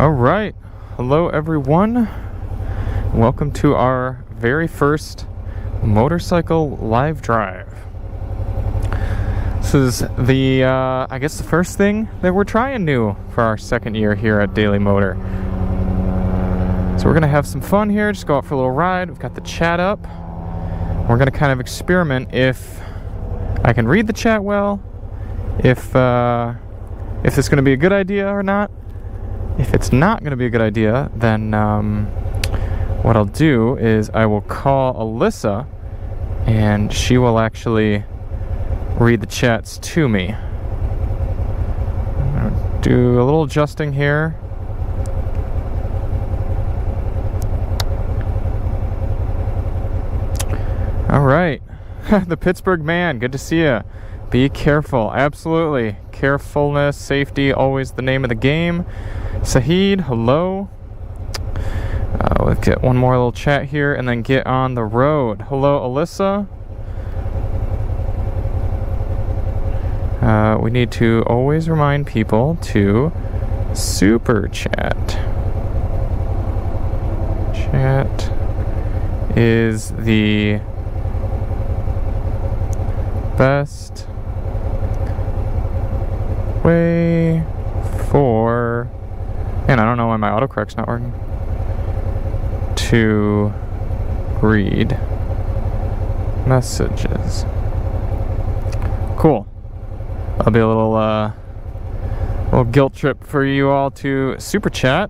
All right, hello everyone. Welcome to our very first motorcycle live drive. This is the, I guess the first thing that we're trying new for our second year here at Daily Motor. So we're gonna have some fun here, just go out for a little ride. We've got the chat up. We're gonna kind of experiment if I can read the chat well, if this is gonna be a good idea or not. If it's not going to be a good idea, then what I'll do is I will call Alyssa, and she will actually read the chats to me. I'm going to do a little adjusting here. All right. The Pittsburgh man, good to see you. Be careful. Absolutely. Carefulness, safety, always the name of the game. Sahid, hello. We'll get one more little chat here and then get on the road. Hello, Alyssa. We need to always remind people to super chat. Chat is the best way for... And I don't know why my autocorrect's not working. To read messages. Cool. That'll be a little guilt trip for you all to super chat,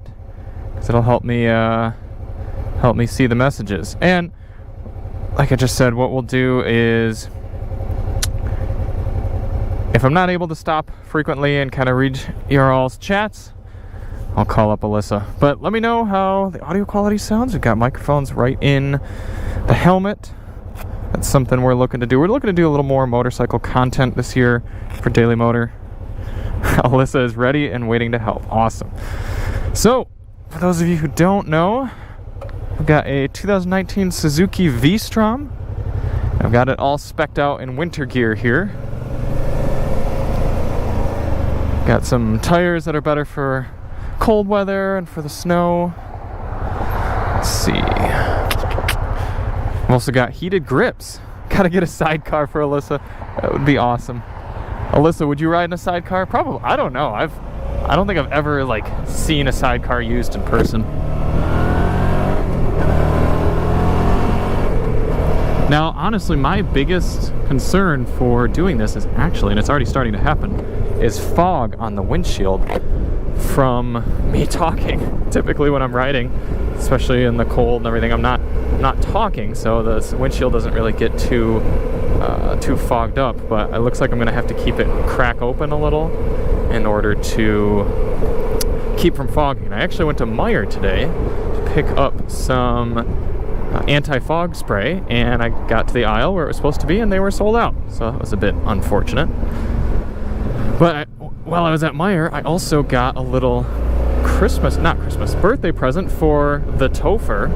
because it'll help me see the messages. And like I just said, what we'll do is, if I'm not able to stop frequently and kind of read your all's chats, I'll call up Alyssa. But let me know how the audio quality sounds. We've got microphones right in the helmet. That's something we're looking to do. We're looking to do a little more motorcycle content this year for Daily Motor. Alyssa is ready and waiting to help. Awesome. So, for those of you who don't know, we've got a 2019 Suzuki V-Strom. I've got it all specced out in winter gear here. Got some tires that are better for cold weather and for the snow. Let's see. I've also got heated grips. Gotta get a sidecar for Alyssa. That would be awesome. Alyssa, would you ride in a sidecar? Probably. I don't know. I don't think I've ever seen a sidecar used in person. Now, honestly, my biggest concern for doing this is actually, and it's already starting to happen, is fog on the windshield from me talking. Typically when I'm riding, especially in the cold and everything, I'm not talking, so the windshield doesn't really get too fogged up. But it looks like I'm gonna have to keep it crack open a little in order to keep from fogging. I actually went to Meijer today to pick up some anti-fog spray, and I got to the aisle where it was supposed to be and they were sold out, so that was a bit unfortunate. But while I was at Meijer, I also got a little birthday present for the Topher.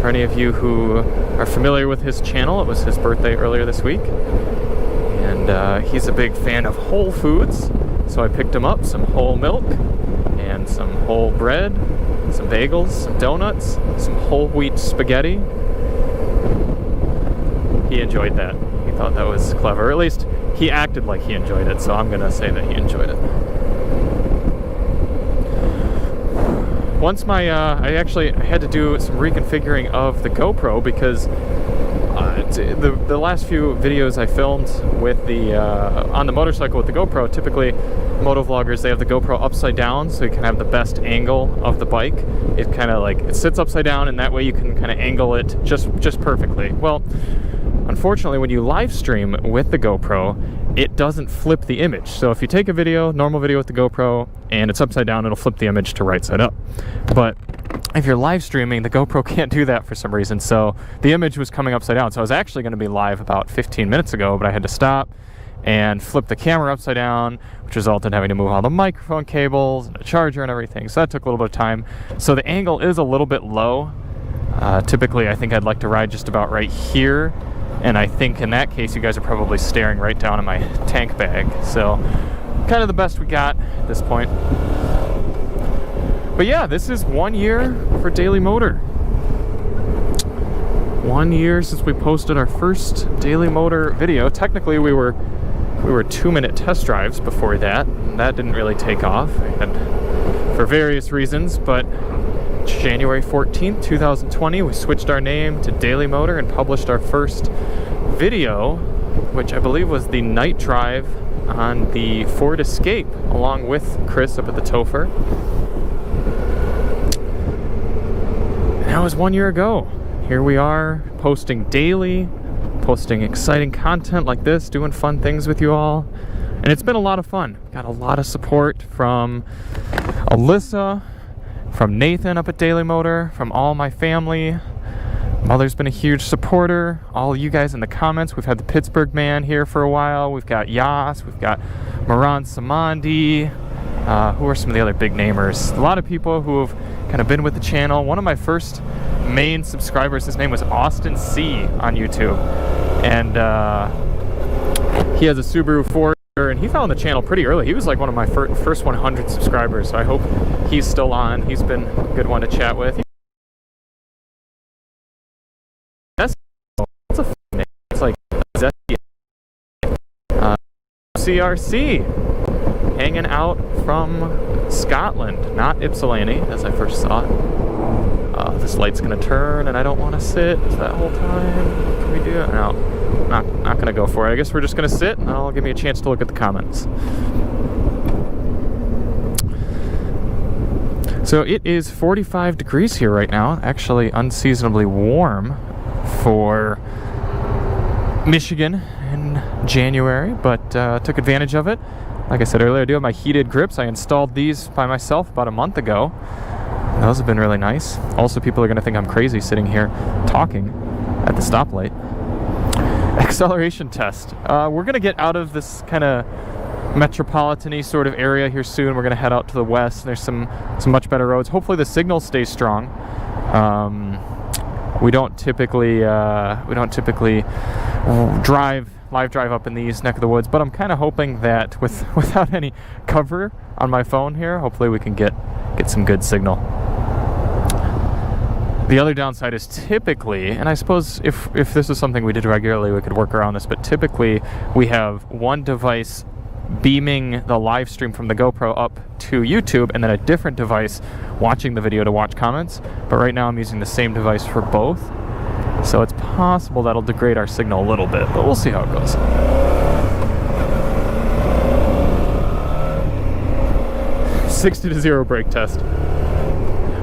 For any of you who are familiar with his channel, it was his birthday earlier this week, and he's a big fan of whole foods, so I picked him up some whole milk and some whole bread, some bagels, some donuts, some whole wheat spaghetti. He enjoyed that. He thought that was clever. Or at least he acted like he enjoyed it, so I'm gonna say that he enjoyed it. Once I actually had to do some reconfiguring of the GoPro, because the last few videos I filmed with the on the motorcycle with the GoPro, typically motovloggers, they have the GoPro upside down so you can have the best angle of the bike. It kind of it sits upside down, and that way you can kind of angle it just perfectly. Well, unfortunately, when you live stream with the GoPro, it doesn't flip the image. So if you take a normal video with the GoPro, and it's upside down, it'll flip the image to right side up. But if you're live streaming, the GoPro can't do that for some reason, so the image was coming upside down. So I was actually going to be live about 15 minutes ago, but I had to stop and flip the camera upside down, which resulted in having to move all the microphone cables and the charger and everything. So that took a little bit of time. So the angle is a little bit low. Typically, I think I'd like to ride just about right here. And I think in that case, you guys are probably staring right down in my tank bag. So kind of the best we got at this point. But yeah, this is 1 year for Daily Motor. 1 year since we posted our first Daily Motor video. Technically, we were 2-minute test drives before that. And that didn't really take off, and for various reasons. But January 14th, 2020, we switched our name to Daily Motor and published our first video, which I believe was the night drive on the Ford Escape, along with Chris up at the Topher. And that was 1 year ago. Here we are, posting daily, posting exciting content like this, doing fun things with you all. And it's been a lot of fun. Got a lot of support from Alyssa, from Nathan up at Daily Motor, from all my family. Mother's been a huge supporter. All you guys in the comments. We've had the Pittsburgh man here for a while. We've got Yas. We've got Maran Samandi. Who are some of the other big namers? A lot of people who have kind of been with the channel. One of my first main subscribers, his name was Austin C on YouTube. And he has a Subaru Forester, and he found the channel pretty early. He was like one of my first 100 subscribers. So I hope he's still on. He's been a good one to chat with. That's a fun name. It's like Zesty. CRC, hanging out from Scotland, not Ypsilanti, as I first saw it. This light's gonna turn, and I don't want to sit that whole time. Can we do it? No, not gonna go for it. I guess we're just gonna sit, and that'll give me a chance to look at the comments. So it is 45 degrees here right now, actually unseasonably warm for Michigan in January, but took advantage of it. Like I said earlier, I do have my heated grips. I installed these by myself about a month ago. Those have been really nice. Also, people are going to think I'm crazy sitting here talking at the stoplight. Acceleration test. We're going to get out of this kind of metropolitan-y sort of area here soon. We're going to head out to the west. There's some much better roads. Hopefully the signal stays strong. We don't typically live drive up in these neck of the woods, but I'm kind of hoping that without any cover on my phone here, hopefully we can get some good signal. The other downside is typically, and I suppose if this is something we did regularly, we could work around this, but typically we have one device beaming the live stream from the GoPro up to YouTube, and then a different device watching the video to watch comments. But right now I'm using the same device for both, so it's possible that'll degrade our signal a little bit, but we'll see how it goes. "60-0 brake test."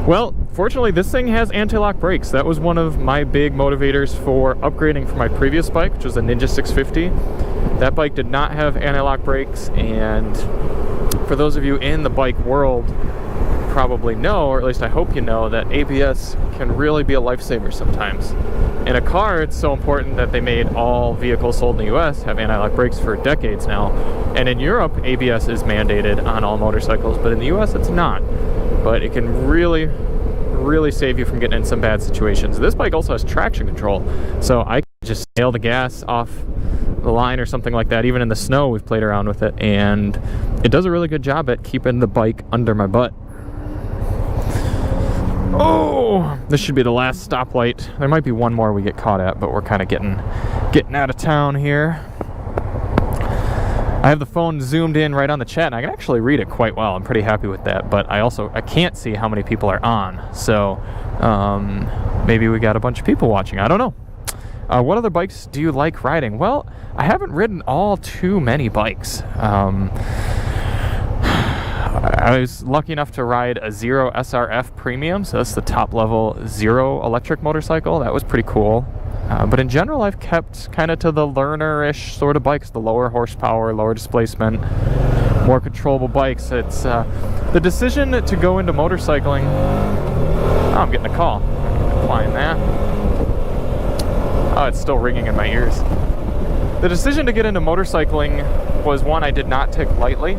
Well, fortunately this thing has anti-lock brakes. That was one of my big motivators for upgrading from my previous bike, which was a Ninja 650. That bike did not have anti-lock brakes, and for those of you in the bike world probably know, or at least I hope you know, that ABS can really be a lifesaver sometimes. In a car, it's so important that they made all vehicles sold in the US have anti-lock brakes for decades now. And in Europe, ABS is mandated on all motorcycles, but in the US it's not. But it can really, really save you from getting in some bad situations. This bike also has traction control, so I can just nail the gas off the line or something like that. Even in the snow, we've played around with it, and it does a really good job at keeping the bike under my butt. Oh, this should be the last stoplight. There might be one more we get caught at, but we're kind of getting out of town here. I have the phone zoomed in right on the chat, and I can actually read it quite well. I'm pretty happy with that, but I can't see how many people are on, so maybe we got a bunch of people watching. I don't know. What other bikes do you like riding? Well, I haven't ridden all too many bikes. I was lucky enough to ride a Zero SRF Premium, so that's the top level Zero electric motorcycle. That was pretty cool. But in general, I've kept kind of to the learner-ish sort of bikes, the lower horsepower, lower displacement, more controllable bikes. It's the decision to go into motorcycling. Oh, I'm getting a call. Decline that. Oh, it's still ringing in my ears. The decision to get into motorcycling was one I did not take lightly.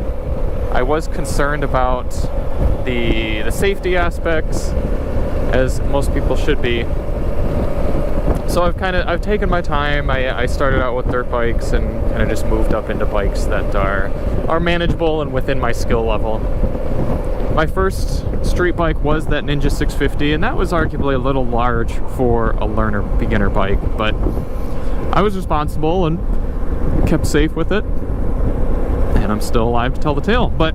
I was concerned about the safety aspects, as most people should be. So I've taken my time. I started out with dirt bikes and kind of just moved up into bikes that are manageable and within my skill level. My first street bike was that Ninja 650, and that was arguably a little large for a learner beginner bike, but I was responsible and kept safe with it, and I'm still alive to tell the tale. But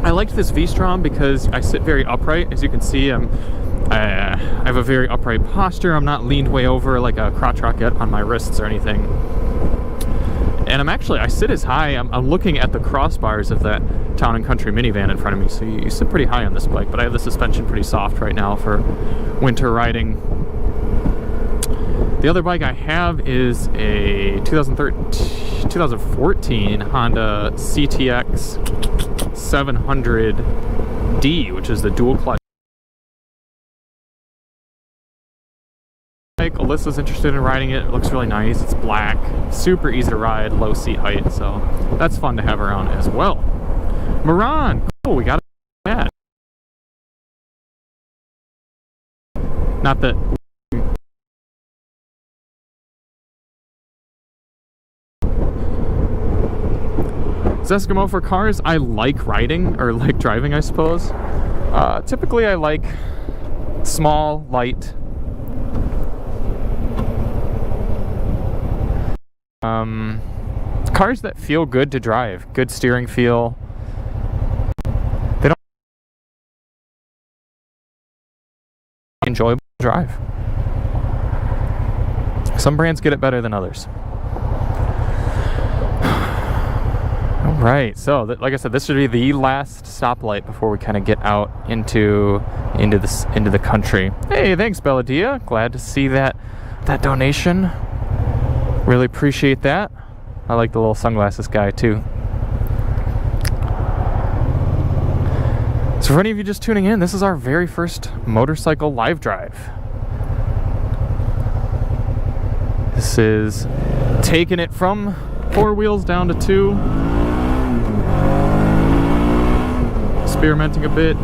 I liked this V-Strom because I sit very upright. As you can see, I have a very upright posture. I'm not leaned way over like a crotch rocket on my wrists or anything. And I sit as high, I'm looking at the crossbars of that Town & Country minivan in front of me, so you sit pretty high on this bike, but I have the suspension pretty soft right now for winter riding. The other bike I have is a 2014 Honda CTX 700D, which is the dual clutch. Alyssa's interested in riding it. It looks really nice. It's black, super easy to ride, low seat height, so that's fun to have around as well. Moran, cool, we got that. Not that Eskimo for cars, I like riding, or like driving, I suppose. Typically I like small, light, cars that feel good to drive, good steering feel. They don't enjoyable to drive. Some brands get it better than others. All right, so like I said, this should be the last stoplight before we kind of get out into the country. Hey, thanks, Beladiya. Glad to see that donation. Really appreciate that. I like the little sunglasses guy too. So for any of you just tuning in, this is our very first motorcycle live drive. This is taking it from 4 wheels down to 2. Experimenting a bit.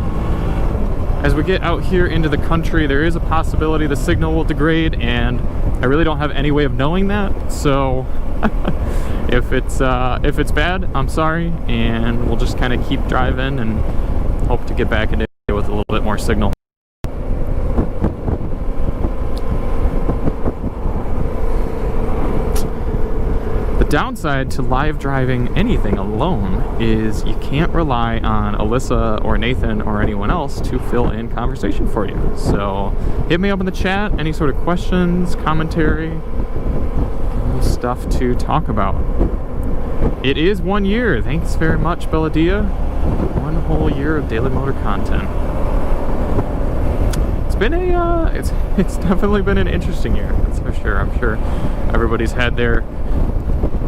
As we get out here into the country, there is a possibility the signal will degrade, and I really don't have any way of knowing that, so if it's bad, I'm sorry, and we'll just kind of keep driving and hope to get back into it with a little bit more signal. The downside to live driving anything alone is you can't rely on Alyssa or Nathan or anyone else to fill in conversation for you. So hit me up in the chat, any sort of questions, commentary, stuff to talk about. It is 1 year. Thanks very much, Beladiya. 1 whole year of Daily Motor content. It's been it's definitely been an interesting year, that's for sure. I'm sure everybody's had their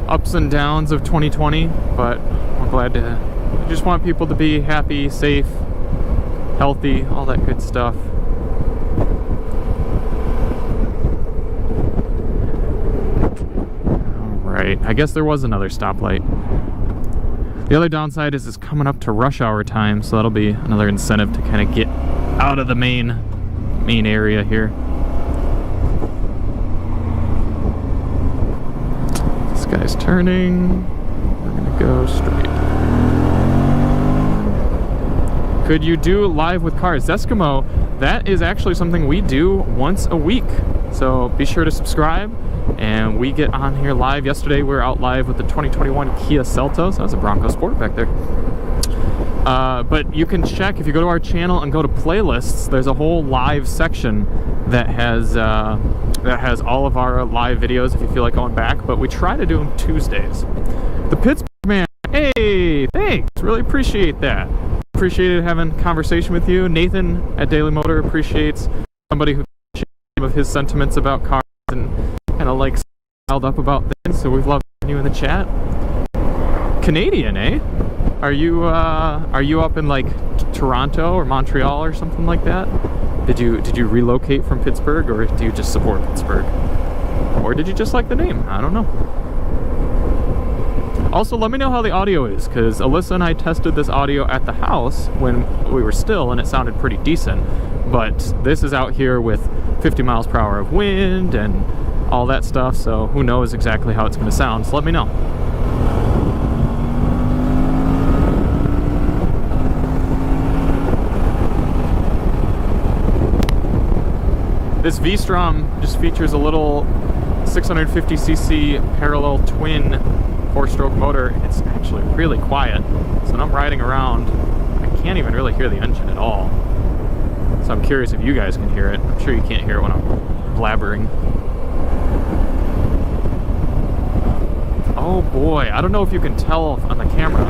ups and downs of 2020, but we're glad to. I just want people to be happy, safe, healthy, all that good stuff. Alright, I guess there was another stoplight. The other downside is it's coming up to rush hour time, so that'll be another incentive to kind of get out of the main area here. Guy's turning. We're gonna go straight. Could you do live with cars? Eskimo, that is actually something we do once a week. So be sure to subscribe, and we get on here live. Yesterday we were out live with the 2021 Kia Seltos. That was a Bronco Sport back there. But you can check, if you go to our channel and go to playlists, there's a whole live section that has all of our live videos if you feel like going back, but we try to do them Tuesdays. The Pittsburgh man, hey, thanks, really appreciate that. Appreciated having a conversation with you. Nathan at Daily Motor appreciates somebody who shares some of his sentiments about cars and kind of like riled up about things, so we've loved you in the chat. Canadian, eh? Are you up in like Toronto or Montreal or something like that? Did you relocate from Pittsburgh, or do you just support Pittsburgh? Or did you just like the name? I don't know. Also, let me know how the audio is, because Alyssa and I tested this audio at the house when we were still, and it sounded pretty decent. But this is out here with 50 miles per hour of wind and all that stuff, so who knows exactly how it's going to sound, so let me know. This V-Strom just features a little 650cc parallel twin 4-stroke motor. It's actually really quiet, so when I'm riding around, I can't even really hear the engine at all. So I'm curious if you guys can hear it. I'm sure you can't hear it when I'm blabbering. Oh boy, I don't know if you can tell on the camera.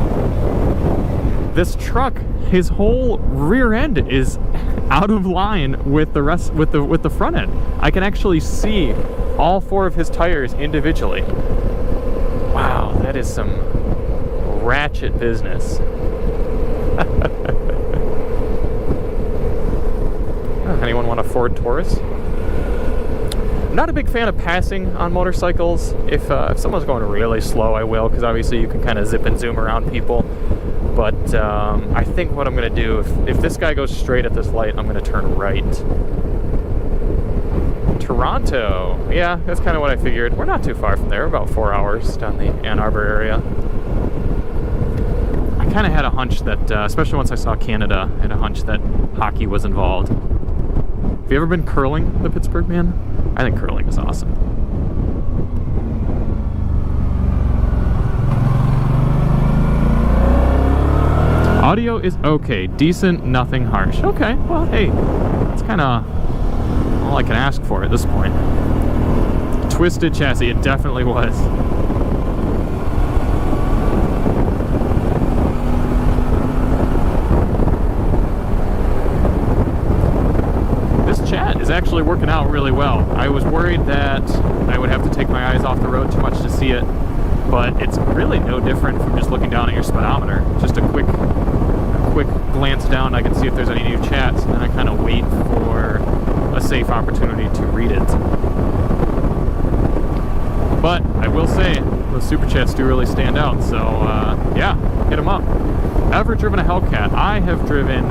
This truck, his whole rear end is out of line with the rest, with the front end. I can actually see all 4 of his tires individually. Wow, that is some ratchet business. Anyone want a Ford Taurus? I'm not a big fan of passing on motorcycles. If someone's going really slow, I will, because obviously you can kind of zip and zoom around people. But I think what I'm going to do, if this guy goes straight at this light, I'm going to turn right. Toronto. Yeah, that's kind of what I figured. We're not too far from there, about 4 hours down the Ann Arbor area. I kind of had a hunch that, especially once I saw Canada, I had a hunch that hockey was involved. Have you ever been curling the Pittsburgh, man? I think curling is awesome. Audio is okay, decent, nothing harsh. Okay, well, hey, that's kind of all I can ask for at this point. Twisted chassis, it definitely was. This chat is actually working out really well. I was worried that I would have to take my eyes off the road too much to see it, but it's really no different from just looking down at your speedometer. Just a quick glance down, I can see if there's any new chats, and then I kind of wait for a safe opportunity to read it. But I will say, those super chats do really stand out, so yeah, hit them up. Ever driven a Hellcat? I have driven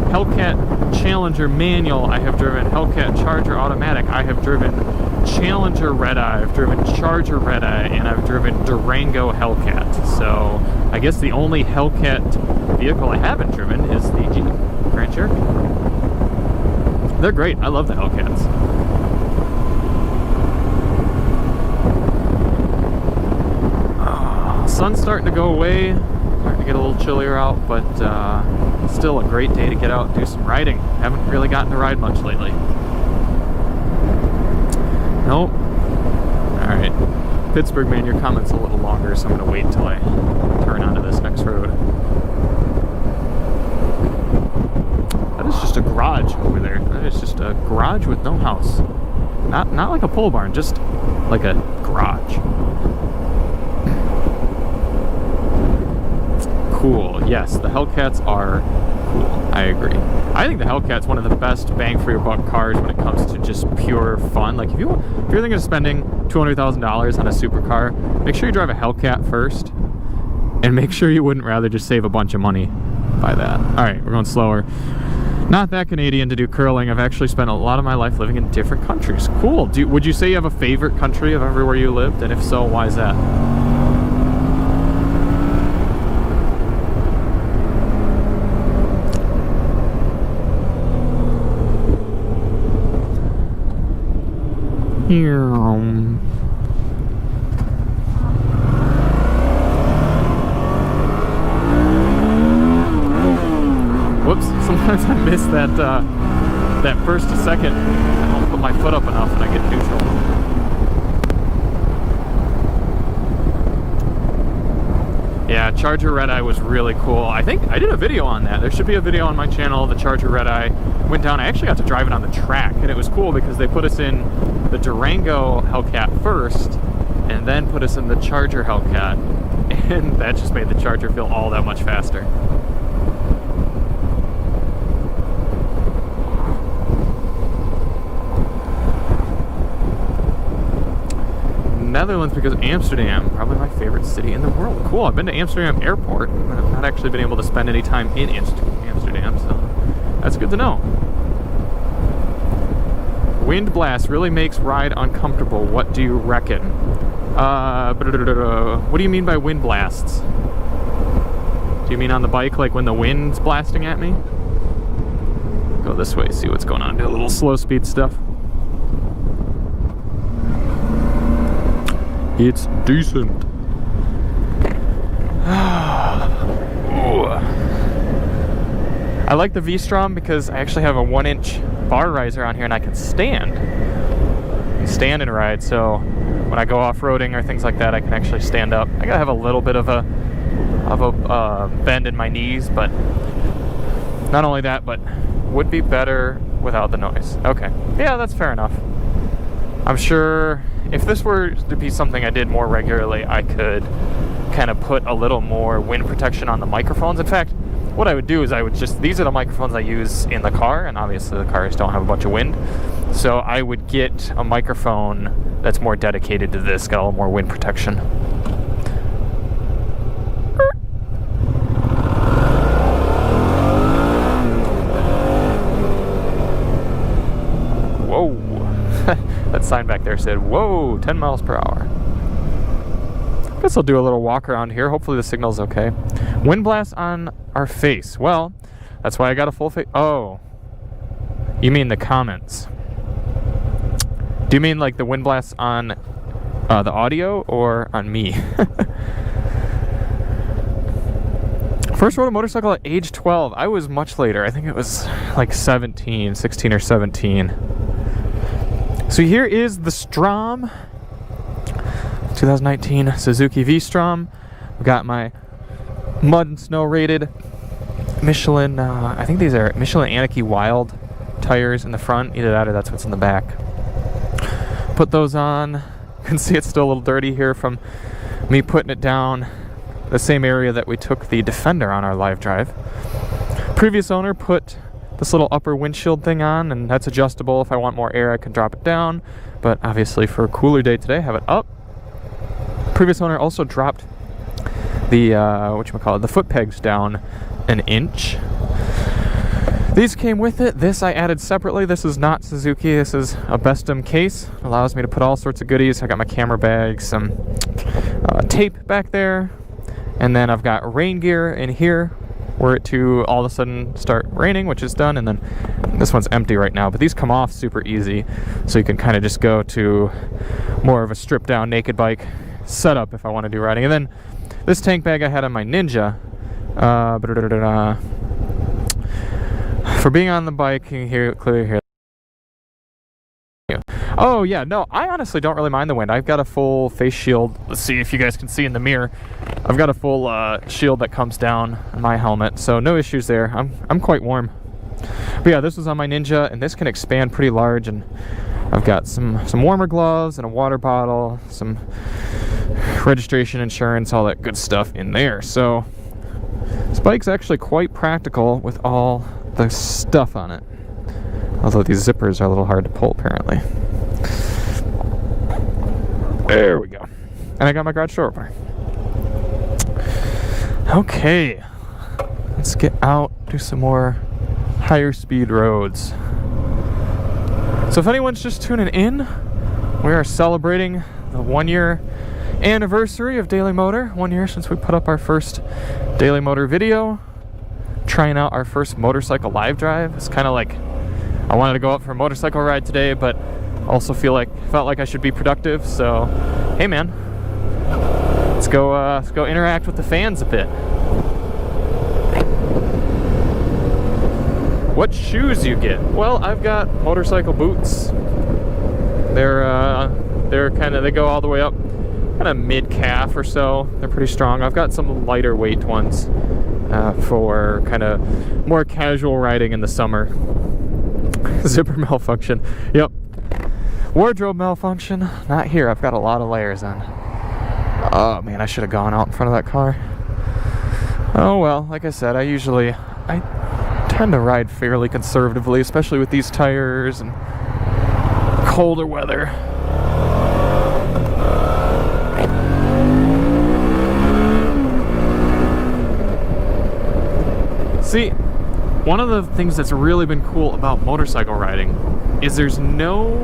Hellcat Challenger manual, I have driven Hellcat Charger automatic, I have driven Challenger Red-Eye, I've driven Charger Red-Eye, and I've driven Durango Hellcat. So I guess the only Hellcat vehicle I haven't driven is the Jeep Grand Cherokee. They're great. I love the Hellcats. Sun's starting to go away. Starting to get a little chillier out, but still a great day to get out and do some riding. Haven't really gotten to ride much lately. Nope. Alright. Pittsburgh, man, your comment's a little longer, so I'm going to wait until I turn onto this next road. That is just a garage over there. That is just a garage with no house. Not like a pole barn, just like a garage. Cool. Yes, the Hellcats are cool. I agree. I think the Hellcat's one of the best bang for your buck cars when it comes to just pure fun. Like if you're thinking of spending $200,000 on a supercar, make sure you drive a Hellcat first, and make sure you wouldn't rather just save a bunch of money by that. All right, we're going slower. Not that Canadian to do curling. I've actually spent a lot of my life living in different countries. Cool. Would you say you have a favorite country of everywhere you lived? And if so, why is that? Whoops, sometimes I miss that that first to second. I don't put my foot up enough and I get neutral. Yeah, Charger Red-Eye was really cool. I think I did a video on that. There should be a video on my channel. The Charger Red-Eye went down. I actually got to drive it on the track, and it was cool because they put us in the Durango Hellcat first, and then put us in the Charger Hellcat, and that just made the Charger feel all that much faster. Netherlands because Amsterdam, probably my favorite city in the world. Cool, I've been to Amsterdam Airport, but I've not actually been able to spend any time in Amsterdam, so that's good to know. Wind blast really makes ride uncomfortable. What do you reckon? What do you mean by wind blasts? Do you mean on the bike, like when the wind's blasting at me? Go this way, see what's going on. Do a little slow speed stuff. It's decent. I like the V-Strom because I actually have a 1-inch bar riser on here and I can stand and ride. So when I go off-roading or things like that, I can actually stand up. I gotta have a little bit of a bend in my knees, but not only that, but would be better without the noise. Okay, yeah, that's fair enough. I'm sure if this were to be something I did more regularly, I could kind of put a little more wind protection on the microphones. In fact, what I would do is these are the microphones I use in the car, and obviously the cars don't have a bunch of wind. So I would get a microphone that's more dedicated to this, got a little more wind protection. Whoa. That sign back there said, whoa, 10 miles per hour. Guess I'll do a little walk around here. Hopefully the signal's okay. Wind blast on our face. Well, that's why I got a full face. Oh, you mean the comments? Do you mean like the wind blast on the audio or on me? First rode a motorcycle at age 12. I was much later. I think it was like 16 or 17. So here is the Strom. 2019 Suzuki V-Strom. I've got my mud and snow rated Michelin, I think these are Michelin Anarchy Wild tires in the front. Either that or that's what's in the back. Put those on. You can see it's still a little dirty here from me putting it down the same area that we took the Defender on our live drive. Previous owner put this little upper windshield thing on, and that's adjustable. If I want more air, I can drop it down, but obviously for a cooler day today, have it up. Previous owner also dropped the the foot pegs down an inch. These came with it. This I added separately. This is not Suzuki. This is a Bestum case. Allows me to put all sorts of goodies. I got my camera bag, some tape back there, and then I've got rain gear in here were it to all of a sudden start raining, which is done, and then this one's empty right now, but these come off super easy, so you can kind of just go to more of a stripped down naked bike setup if I want to do riding. And then this tank bag I had on my Ninja, for being on the bike, you can hear it clearly here. Oh yeah, no, I honestly don't really mind the wind. I've got a full face shield. Let's see if you guys can see in the mirror. I've got a full shield that comes down on my helmet, so no issues there. I'm quite warm. But yeah, this was on my Ninja, and this can expand pretty large, and I've got some warmer gloves and a water bottle, some registration, insurance, all that good stuff in there. So this bike's actually quite practical with all the stuff on it. Although these zippers are a little hard to pull, apparently. There we go. And I got my garage door opener. Okay. Let's get out, do some more higher speed roads. So if anyone's just tuning in, we are celebrating the 1 year anniversary of Daily Motor. 1 year since we put up our first Daily Motor video. Trying out our first motorcycle live drive. It's kind of like I wanted to go out for a motorcycle ride today, but also felt like I should be productive. So, hey man, let's go interact with the fans a bit. What shoes you get? Well, I've got motorcycle boots. They go all the way up, kind of mid calf or so. They're pretty strong. I've got some lighter weight ones for kind of more casual riding in the summer. Zipper malfunction. Yep. Wardrobe malfunction. Not here. I've got a lot of layers on. Oh man, I should have gone out in front of that car. Oh well, like I said, I tend to ride fairly conservatively, especially with these tires and colder weather. See, one of the things that's really been cool about motorcycle riding is there's no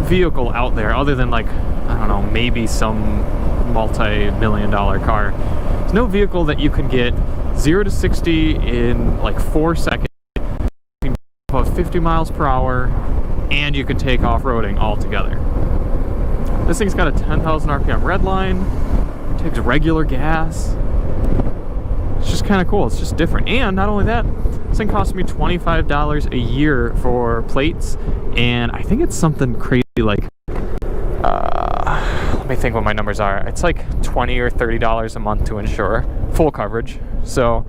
vehicle out there other than, like, I don't know, maybe some multi-million-dollar car. There's no vehicle that you can get 0 to 60 in like 4 seconds, you can go above 50 miles per hour, and you can take off-roading altogether. This thing's got a 10,000 RPM redline, takes regular gas. It's just kind of cool. It's just different. And not only that, this thing cost me $25 a year for plates, and I think it's something crazy like, let me think what my numbers are. It's like $20 or $30 a month to insure, full coverage. So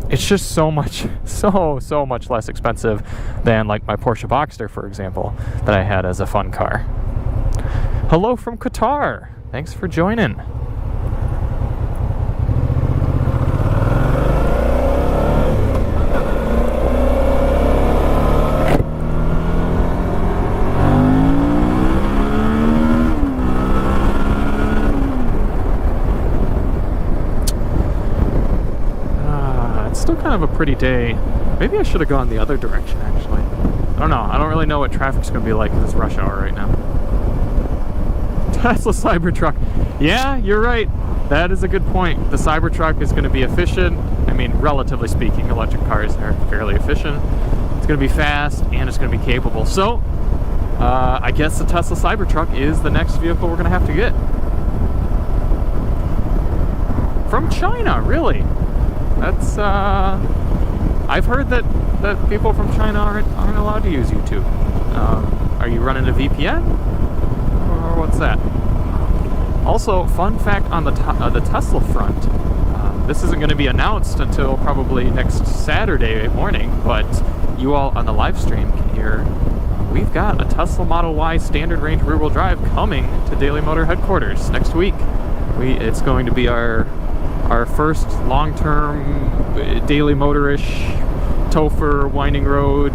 it's just so much, so much less expensive than like my Porsche Boxster, for example, that I had as a fun car. Hello from Qatar. Thanks for joining. Kind of a pretty day. Maybe I should have gone the other direction, actually. I don't know. I don't really know what traffic's going to be like because it's rush hour right now. Tesla Cybertruck. Yeah, you're right. That is a good point. The Cybertruck is going to be efficient. I mean, relatively speaking, electric cars are fairly efficient. It's going to be fast and it's going to be capable. So, I guess the Tesla Cybertruck is the next vehicle we're going to have to get. From China, really? That's, I've heard that people from China aren't allowed to use YouTube. Are you running a VPN? Or what's that? Also, fun fact on the Tesla front. This isn't going to be announced until probably next Saturday morning, but you all on the live stream can hear we've got a Tesla Model Y standard range rear-wheel drive coming to Daily Motor headquarters next week. It's going to be our first long-term Daily Motor-ish Topher, winding road,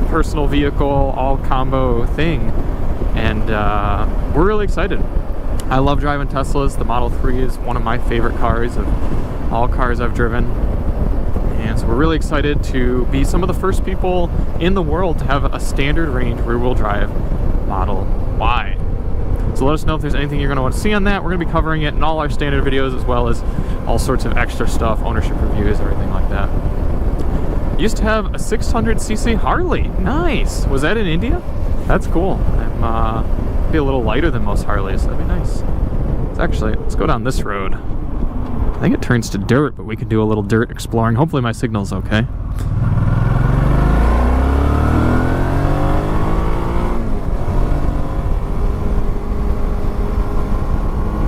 personal vehicle, all combo thing. And we're really excited. I love driving Teslas. The Model 3 is one of my favorite cars of all cars I've driven. And so we're really excited to be some of the first people in the world to have a standard range rear-wheel drive Model Y. So let us know if there's anything you're going to want to see on that. We're going to be covering it in all our standard videos, as well as all sorts of extra stuff, ownership reviews, everything like that. Used to have a 600cc Harley. Nice. Was that in India? That's cool. I'm be a little lighter than most Harleys. That'd be nice. Let's go down this road. I think it turns to dirt, but we can do a little dirt exploring. Hopefully my signal's okay.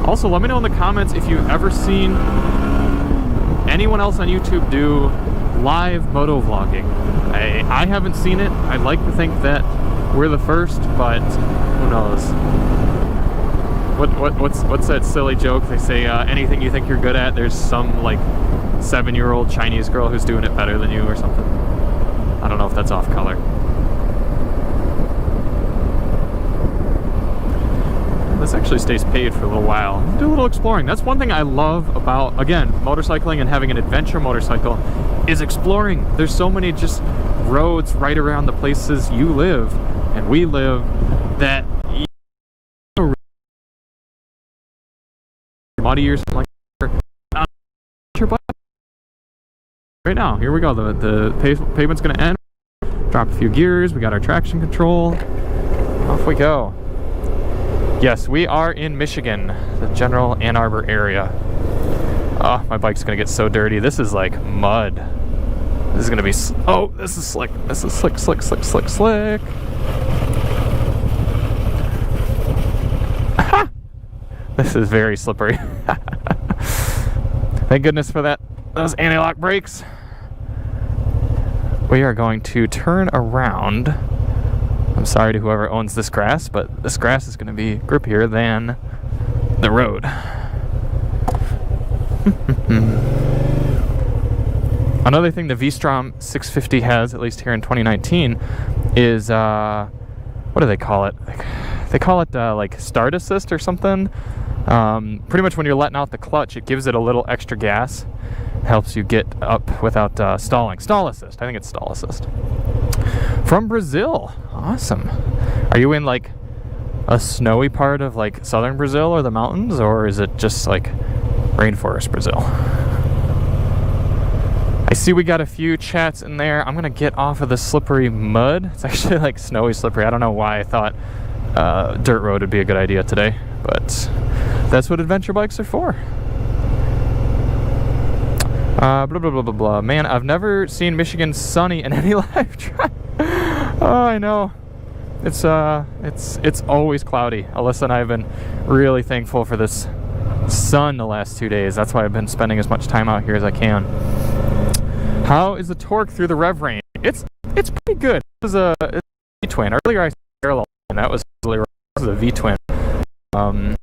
Also, let me know in the comments if you've ever seen anyone else on YouTube do live moto vlogging. I haven't seen it. I'd like to think that we're the first, but who knows? What's that silly joke? They say anything you think you're good at, there's some like 7-year-old Chinese girl who's doing it better than you or something. I don't know if that's off color. This actually stays paved for a little while. Do a little exploring. That's one thing I love about, again, motorcycling and having an adventure motorcycle, is exploring. There's so many just roads right around the places you live and we live that muddy or something like that. Right now, here we go. The pavement's going to end. Drop a few gears. We got our traction control. Off we go. Yes, we are in Michigan, the general Ann Arbor area. Oh, my bike's gonna get so dirty. This is like mud. This is gonna be, oh, this is slick. This is slick, slick, slick, slick, slick. This is very slippery. Thank goodness for those anti-lock brakes. We are going to turn around. I'm sorry to whoever owns this grass, but this grass is going to be grippier than the road. Another thing the V-Strom 650 has, at least here in 2019, is, what do they call it? They call it like start assist or something. Pretty much when you're letting out the clutch, it gives it a little extra gas. Helps you get up without stalling. Stall assist. I think it's stall assist. From Brazil. Awesome. Are you in like a snowy part of like southern Brazil or the mountains, or is it just like rainforest Brazil? I see we got a few chats in there. I'm gonna get off of the slippery mud. It's actually like snowy slippery. I don't know why I thought dirt road would be a good idea today, but that's what adventure bikes are for. Blah, blah, blah, blah, blah. Man, I've never seen Michigan sunny in any live drive. Oh, I know. It's always cloudy. Alyssa and I have been really thankful for this sun the last 2 days. That's why I've been spending as much time out here as I can. How is the torque through the rev range? It's pretty good. It was a V-twin. Earlier I said parallel, and that was really wrong. This is a V-twin. An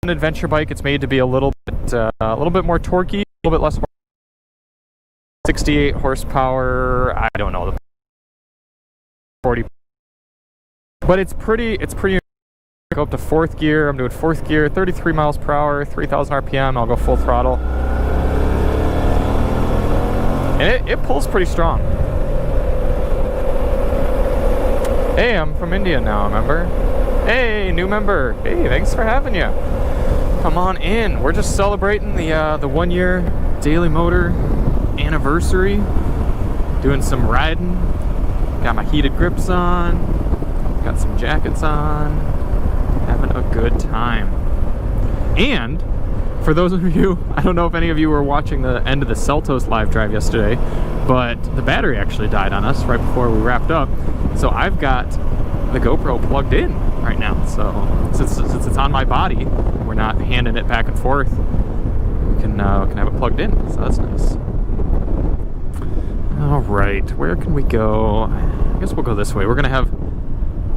adventure bike. It's made to be a little bit more torquey, a little bit less. 68 horsepower. I don't know, the 40. But it's pretty. Go up to fourth gear. I'm doing fourth gear, 33 miles per hour, 3,000 RPM. I'll go full throttle. And it pulls pretty strong. Hey, I'm from India now, remember? Hey, new member. Hey, thanks for having you. Come on in. We're just celebrating the 1 year Daily Motor anniversary. Doing some riding. Got my heated grips on. Got some jackets on. Having a good time. And for those of you, I don't know if any of you were watching the end of the Seltos live drive yesterday, but the battery actually died on us right before we wrapped up. So I've got the GoPro plugged in right now. So since it's on my body, we're not handing it back and forth. We can have it plugged in. So that's nice. All right, where can we go? I guess we'll go this way. We're gonna have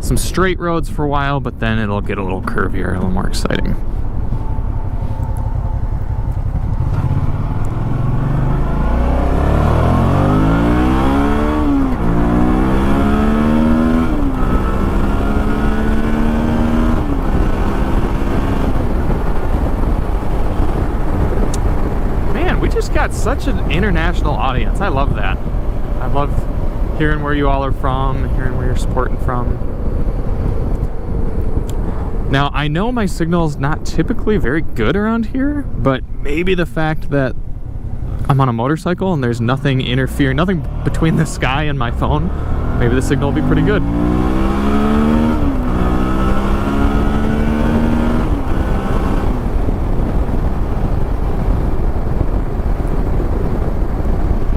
some straight roads for a while, but then it'll get a little curvier, a little more exciting. Man, we just got such an international audience. I love that. I love hearing where you all are from, hearing where you're supporting from. Now, I know my signal's not typically very good around here, but maybe the fact that I'm on a motorcycle and there's nothing interfering, nothing between the sky and my phone, maybe the signal will be pretty good.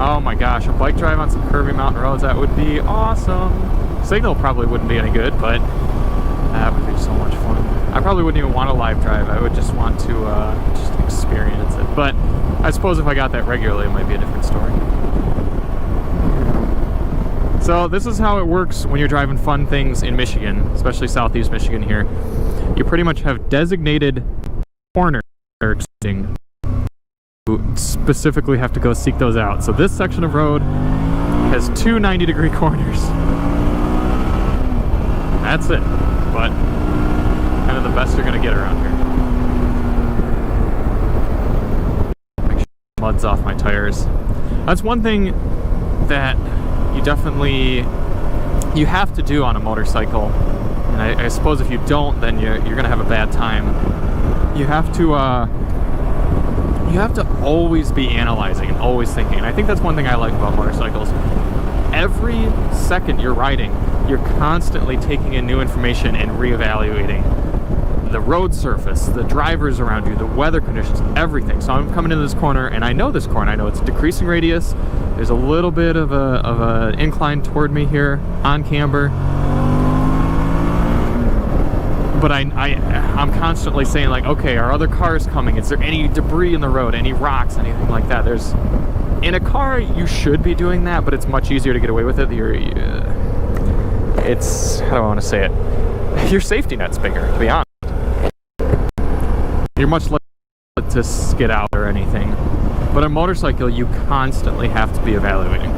Oh my gosh, a bike drive on some curvy mountain roads, that would be awesome. Signal probably wouldn't be any good, but that would be so much fun. I probably wouldn't even want a live drive. I would just want to just experience it. But I suppose if I got that regularly, it might be a different story. So this is how it works when you're driving fun things in Michigan, especially southeast Michigan here. You pretty much have designated corners you specifically have to go seek those out. So this section of road has two 90-degree corners. That's it. But kind of the best you're gonna get around here. Make sure the mud's off my tires. That's one thing that you have to do on a motorcycle, and I suppose if you don't, then you're gonna have a bad time. You have to always be analyzing and always thinking, and I think that's one thing I like about motorcycles. Every second you're riding, you're constantly taking in new information and reevaluating the road surface, the drivers around you, the weather conditions, everything. So I'm coming into this corner, and I know this corner. I know it's decreasing radius. There's a little bit of a incline toward me here on camber. But I'm constantly saying, like, okay, are other cars coming? Is there any debris in the road? Any rocks? Anything like that? In a car, you should be doing that, but it's much easier to get away with it. It's, how do I want to say it? Your safety net's bigger, to be honest. You're much less to skid out or anything. But a motorcycle, you constantly have to be evaluating.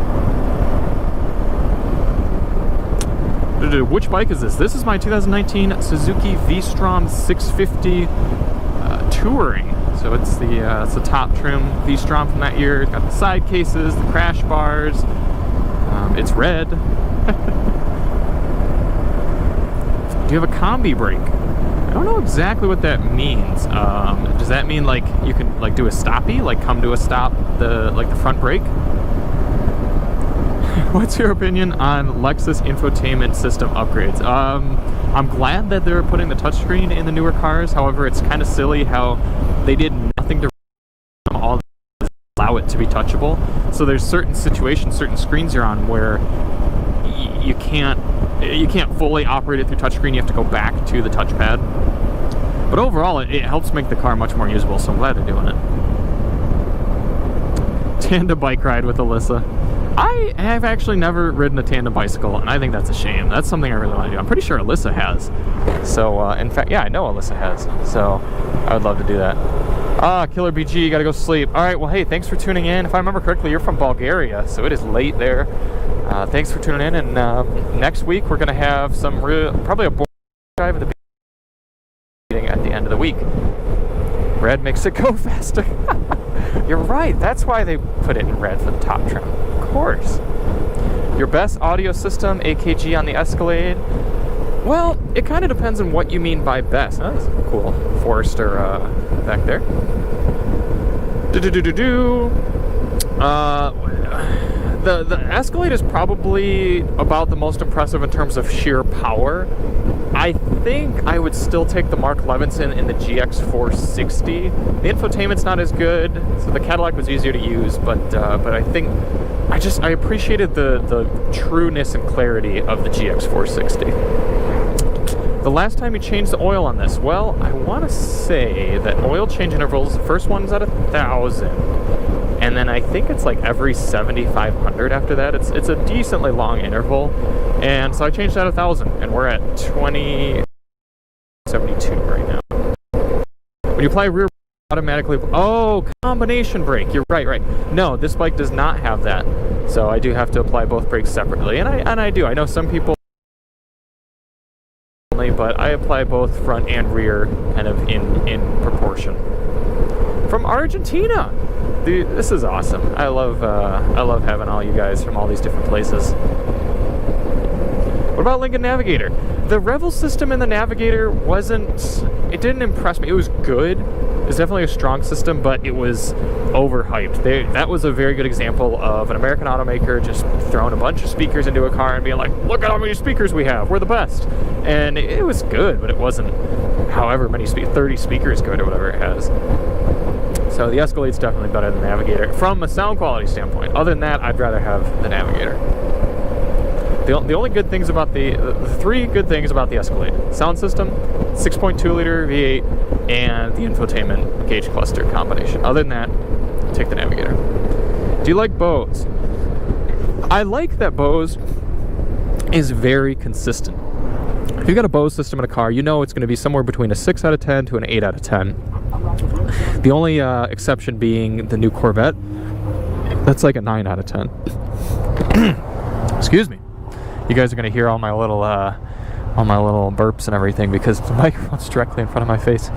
Which bike is this? This is my 2019 Suzuki V-Strom 650 Touring. So it's the top trim V-Strom from that year. It's got the side cases, the crash bars. It's red. Do you have a combi brake? I don't know exactly what that means. Does that mean like you can like do a stoppie, like come to a stop, like the front brake? What's your opinion on Lexus infotainment system upgrades? I'm glad that they're putting the touchscreen in the newer cars. However, it's kind of silly how they did nothing to all allow it to be touchable. So there's certain situations, certain screens you're on where you can't fully operate it through touchscreen. You have to go back to the touchpad. But overall, it helps make the car much more usable. So I'm glad they're doing it. Tandem bike ride with Alyssa. I have actually never ridden a tandem bicycle, and I think that's a shame. That's something I really want to do. I'm pretty sure Alyssa has. So, in fact, yeah, I know Alyssa has. So, I would love to do that. Killer BG, gotta go sleep. All right, well, hey, thanks for tuning in. If I remember correctly, you're from Bulgaria, so it is late there. Thanks for tuning in, and next week we're gonna have some probably a board drive at the beginning at the end of the week. Red makes it go faster. You're right. That's why they put it in red for the top trim. Of course. Your best audio system, AKG on the Escalade. Well, it kind of depends on what you mean by best. Oh, that's cool. Forester back there. The Escalade is probably about the most impressive in terms of sheer power. I think I would still take the Mark Levinson in the GX460. The infotainment's not as good, so the Cadillac was easier to use, but I think I appreciated the trueness and clarity of the GX460. The last time you changed the oil on this, well, I want to say that oil change intervals, the first one's at 1,000. And then I think it's like every 7,500 after that. It's a decently long interval. And so I changed that 1,000, and we're at 2072 right now. When you apply rear automatically, oh, combination brake. You're right. No, this bike does not have that. So I do have to apply both brakes separately. And I do. I know some people only, but I apply both front and rear kind of in proportion. From Argentina. Dude, this is awesome. I love having all you guys from all these different places. What about Lincoln Navigator? The Revel system in the Navigator it didn't impress me. It was good. It's definitely a strong system, but it was overhyped. That was a very good example of an American automaker just throwing a bunch of speakers into a car and being like, look at how many speakers we have. We're the best. And it was good, but it wasn't however many 30 speakers good or whatever it has. So the Escalade's definitely better than the Navigator from a sound quality standpoint. Other than that, I'd rather have the Navigator. The only good things about the three good things about the Escalade: sound system, 6.2 liter V8, and the infotainment gauge cluster combination. Other than that, take the Navigator. Do you like Bose? I like that Bose is very consistent. If you've got a Bose system in a car, you know it's going to be somewhere between a 6 out of 10 to an 8 out of 10. The only exception being the new Corvette. That's like a 9 out of 10. Excuse me. You guys are going to hear all my little burps and everything because the microphone's directly in front of my face.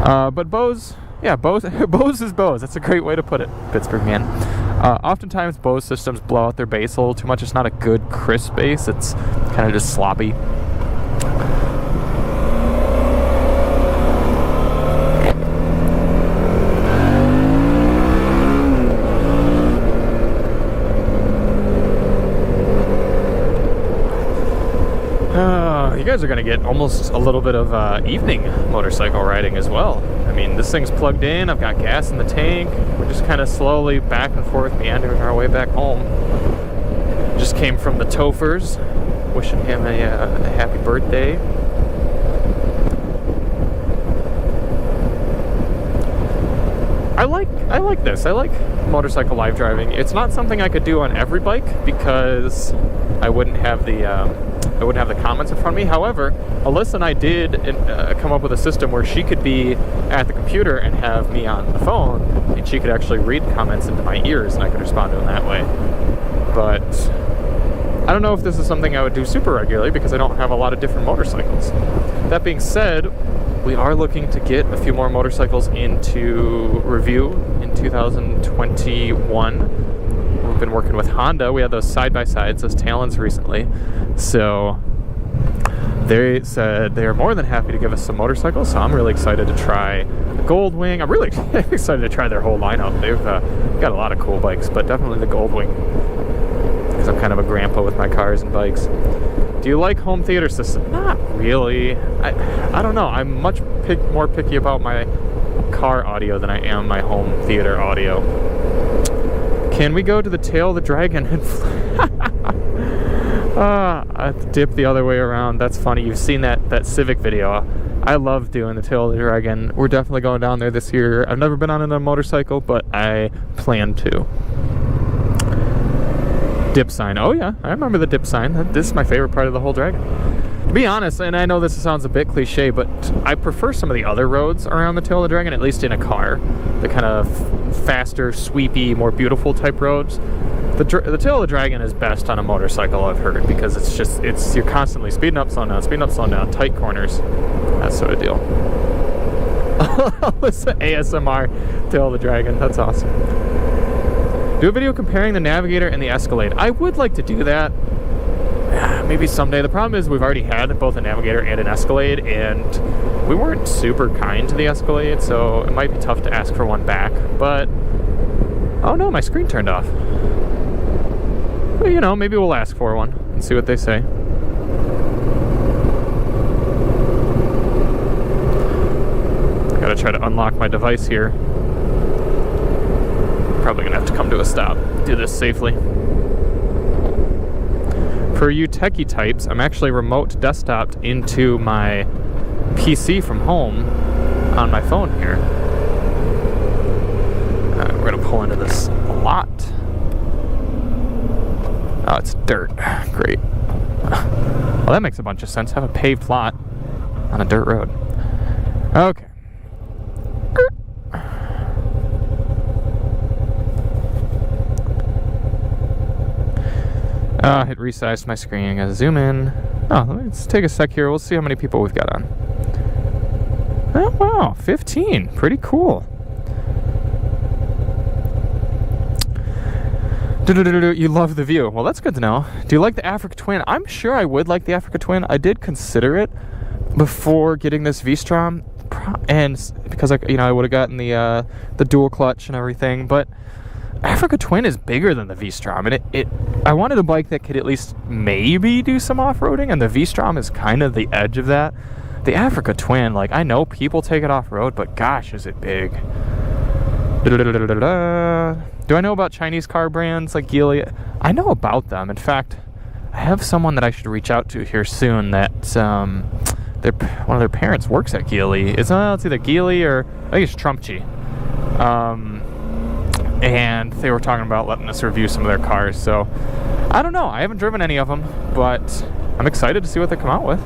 But Bose, yeah, Bose is Bose. That's a great way to put it, Pittsburgh man. Oftentimes Bose systems blow out their bass a little too much. It's not a good crisp bass. It's kind of just sloppy. You guys are going to get almost a little bit of evening motorcycle riding as well. I mean, this thing's plugged in. I've got gas in the tank. We're just kind of slowly back and forth meandering our way back home. Just came from the Tophers. Wishing him a happy birthday. I like this. I like motorcycle live driving. It's not something I could do on every bike because I wouldn't have the comments in front of me. However, Alyssa and I did come up with a system where she could be at the computer and have me on the phone, and she could actually read comments into my ears, and I could respond to them that way. But I don't know if this is something I would do super regularly because I don't have a lot of different motorcycles. That being said, we are looking to get a few more motorcycles into review in 2021. We've been working with Honda. We had those side-by-sides, those Talons recently. So they said they are more than happy to give us some motorcycles. So I'm really excited to try the Goldwing. I'm really excited to try their whole lineup. They've got a lot of cool bikes, but definitely the Goldwing. because I'm kind of a grandpa with my cars and bikes. Do you like home theater system? Not really. I don't know. I'm much more picky about my car audio than I am my home theater audio. Can we go to the tail of the dragon and I dip the other way around? That's funny. You've seen that Civic video. I love doing the tail of the dragon. We're definitely going down there this year. I've never been on a motorcycle, but I plan to. Dip sign. Oh yeah, I remember the dip sign. This is my favorite part of the whole dragon. To be honest, and I know this sounds a bit cliche, but I prefer some of the other roads around the tail of the dragon, at least in a car. The kind of faster, sweepy, more beautiful type roads. The tail of the dragon is best on a motorcycle, I've heard, because you're constantly speeding up, slowing down, tight corners, that sort of deal. Listen, ASMR tail of the dragon. That's awesome. Do a video comparing the Navigator and the Escalade. I would like to do that. Maybe someday. The problem is we've already had both a Navigator and an Escalade, and we weren't super kind to the Escalade, so it might be tough to ask for one back. But oh no, my screen turned off. Well, you know, maybe we'll ask for one and see what they say. I gotta try to unlock my device here. Probably gonna have to come to a stop. Do this safely. For you techie types, I'm actually remote desktoped into my PC from home on my phone here. We're gonna pull into this lot. Oh, it's dirt. Great. Well, that makes a bunch of sense. Have a paved lot on a dirt road. Okay. It resized my screen. I gotta zoom in. Oh, let's take a sec here. We'll see how many people we've got on. Oh, wow. 15. Pretty cool. You love the view. Well, that's good to know. Do you like the Africa Twin? I'm sure I would like the Africa Twin. I did consider it before getting this V-Strom, and because I would have gotten the dual clutch and everything, but Africa Twin is bigger than the V-Strom, and I wanted a bike that could at least maybe do some off-roading, and the V-Strom is kind of the edge of that. The Africa Twin, like, I know people take it off-road, but gosh, is it big. Do I know about Chinese car brands like Geely? I know about them. In fact, I have someone that I should reach out to here soon that one of their parents works at Geely. It's either Geely or I think it's Trumpchi. And they were talking about letting us review some of their cars. So I don't know. I haven't driven any of them, but I'm excited to see what they come out with.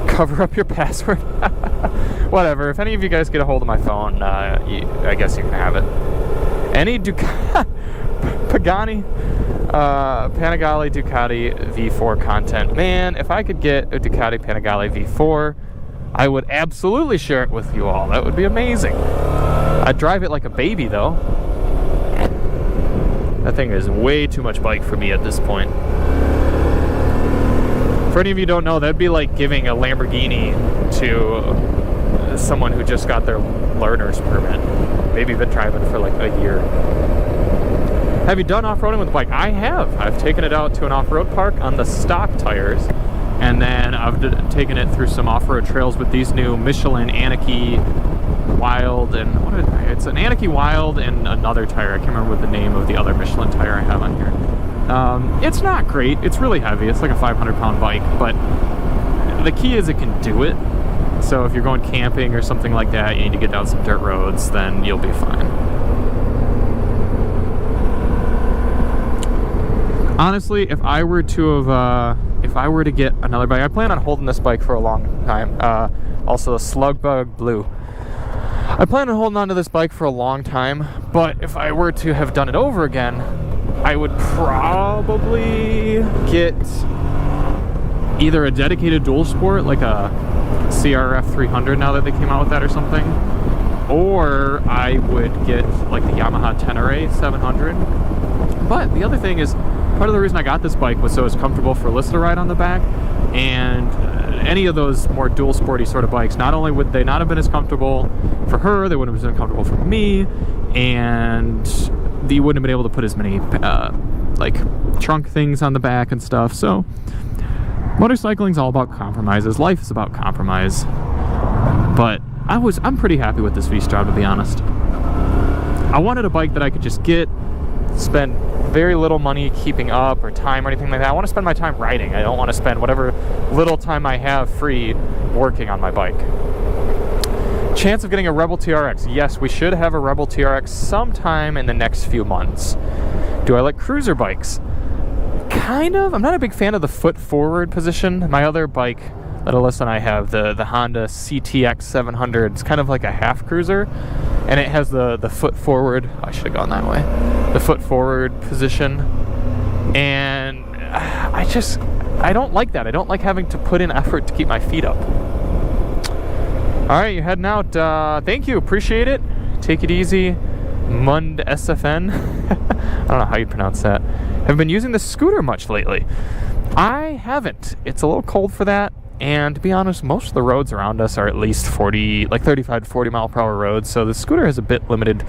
Cover up your password. Whatever. If any of you guys get a hold of my phone, I guess you can have it. Any Panigale Ducati V4 content. Man, if I could get a Ducati Panigale V4, I would absolutely share it with you all. That would be amazing. I'd drive it like a baby, though. That thing is way too much bike for me at this point. For any of you who don't know, that'd be like giving a Lamborghini to someone who just got their learner's permit. Maybe been driving for like a year. Have you done off-roading with the bike? I have. I've taken it out to an off-road park on the stock tires, and then I've taken it through some off-road trails with these new Michelin Anarchy Wild, and it's an Anarchy Wild and another tire. I can't remember what the name of the other Michelin tire I have on here. It's not great. It's really heavy. It's like a 500-pound bike, but the key is it can do it. So if you're going camping or something like that, you need to get down some dirt roads, then you'll be fine. Honestly, if I were to get another bike, I plan on holding this bike for a long time. Also the Slugbug Blue. I plan on holding on to this bike for a long time, but if I were to have done it over again, I would probably get either a dedicated dual sport, like a CRF 300 now that they came out with that or something, or I would get like the Yamaha Tenere 700. But the other thing is, part of the reason I got this bike was so it's comfortable for Alyssa to ride on the back, and any of those more dual sporty sort of bikes, not only would they not have been as comfortable for her, they wouldn't have been comfortable for me, and you wouldn't have been able to put as many like trunk things on the back and stuff. So motorcycling's all about compromises. Life is about compromise. But I'm pretty happy with this V-Strom, to be honest. I wanted a bike that I could just get, spend very little money keeping up or time or anything like that. I want to spend my time riding. I don't want to spend whatever little time I have free working on my bike. Chance of getting a Rebel TRX. Yes, we should have a Rebel TRX sometime in the next few months. Do I like cruiser bikes? Kind of. I'm not a big fan of the foot forward position. My other bike that Alyssa and I have, the Honda CTX 700, it's kind of like a half cruiser, and it has the foot forward. I should have gone that way. The foot forward position, and I don't like that. I don't like having to put in effort to keep my feet up. All right, you're heading out. Thank you, appreciate it. Take it easy. Mund SFN. I don't know how you pronounce that. Have been using the scooter much lately? I haven't. It's a little cold for that. And to be honest, most of the roads around us are at least 35 to 40 mile per hour roads, so the scooter has a bit limited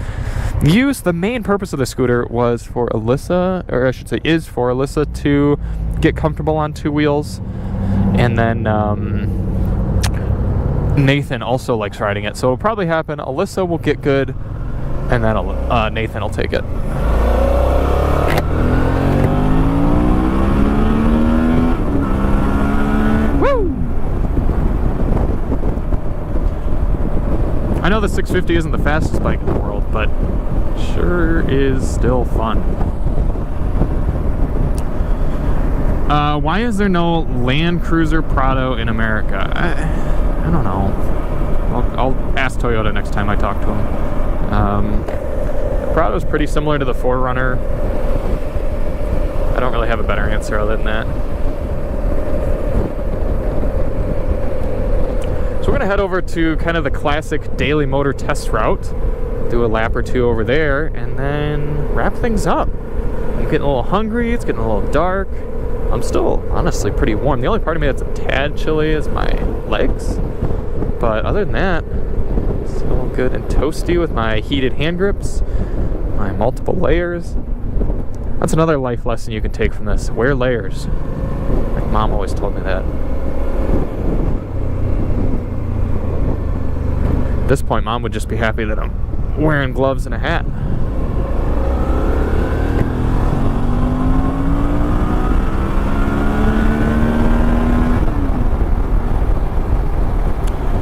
use. The main purpose of the scooter was for Alyssa, or I should say is for Alyssa, to get comfortable on two wheels. And then Nathan also likes riding it, so it'll probably happen. Alyssa will get good, and then Nathan will take it. I know the 650 isn't the fastest bike in the world, but sure is still fun. Why is there no Land Cruiser Prado in America? I don't know. I'll ask Toyota next time I talk to them. The Prado is pretty similar to the 4Runner. I don't really have a better answer other than that. So we're going to head over to kind of the classic Daily Motor test route, do a lap or two over there, and then wrap things up. I'm getting a little hungry, it's getting a little dark. I'm still honestly pretty warm. The only part of me that's a tad chilly is my legs. But other than that, still good and toasty with my heated hand grips, my multiple layers. That's another life lesson you can take from this. Wear layers. My mom always told me that. At this point, Mom would just be happy that I'm wearing gloves and a hat.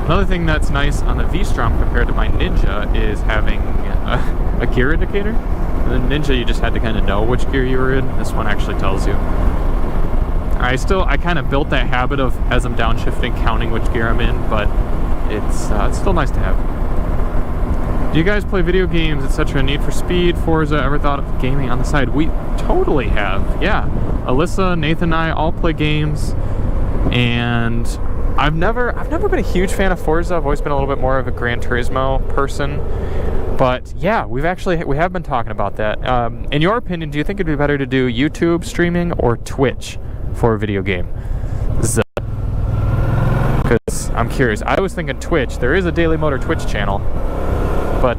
Another thing that's nice on the V-Strom compared to my Ninja is having a gear indicator. In the Ninja, you just had to kind of know which gear you were in. This one actually tells you. I kind of built that habit of, as I'm downshifting, counting which gear I'm in, but it's still nice to have. Do you guys play video games, etc.? Need for Speed, Forza? Ever thought of gaming on the side? We totally have. Yeah, Alyssa, Nathan, and I all play games, and I've never been a huge fan of Forza. I've always been a little bit more of a Gran Turismo person. But yeah, we have been talking about that. In your opinion, do you think it'd be better to do YouTube streaming or Twitch for a video game? Because I'm curious. I was thinking Twitch. There is a Daily Motor Twitch channel, but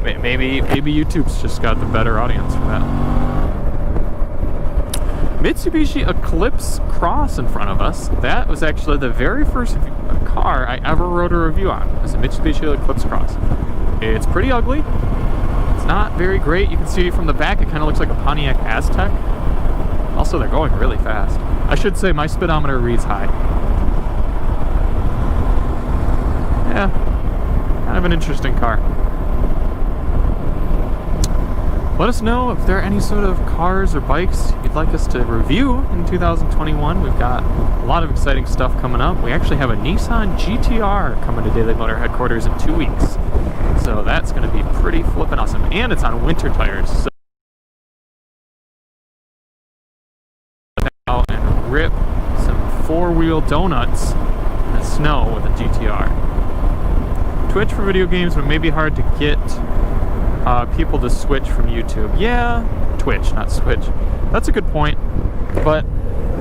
maybe YouTube's just got the better audience for that. Mitsubishi Eclipse Cross in front of us. That was actually the very first car I ever wrote a review on. It was a Mitsubishi Eclipse Cross. It's pretty ugly. It's not very great. You can see from the back it kind of looks like a Pontiac Aztek. Also, they're going really fast. I should say my speedometer reads high. Yeah, kind of an interesting car. Let us know if there are any sort of cars or bikes you'd like us to review in 2021. We've got a lot of exciting stuff coming up. We actually have a Nissan GTR coming to Daily Motor headquarters in 2 weeks. So that's going to be pretty flippin' awesome. And it's on winter tires. So out and rip some four-wheel donuts in the snow with a GTR. Twitch for video games, but maybe hard to get people to switch from YouTube. Yeah, Twitch, not Switch. That's a good point. But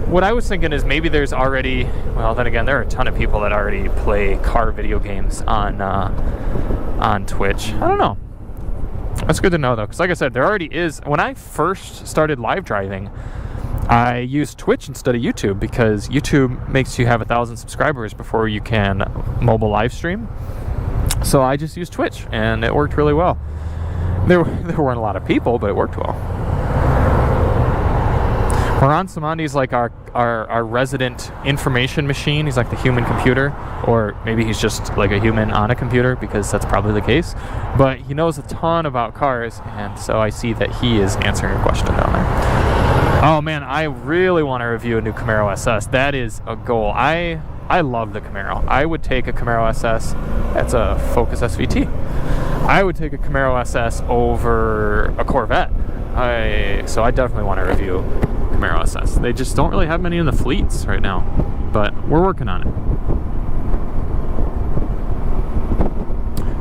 what I was thinking is maybe there's already, well, then again, there are a ton of people that already play car video games on Twitch. I don't know. That's good to know, though, because like I said, there already is. When I first started live driving, I used Twitch instead of YouTube because YouTube makes you have 1,000 subscribers before you can mobile live stream. So I just used Twitch, and it worked really well. There weren't a lot of people, but it worked well. Moran Samandi's like our resident information machine. He's like the human computer, or maybe he's just like a human on a computer, because that's probably the case. But he knows a ton about cars, and so I see that he is answering a question down there. Oh man, I really want to review a new Camaro SS. That is a goal. I love the Camaro. I would take a Camaro SS. That's a Focus SVT. I would take a Camaro SS over a Corvette. So I definitely want to review Camaro SS. They just don't really have many in the fleets right now, but we're working on it.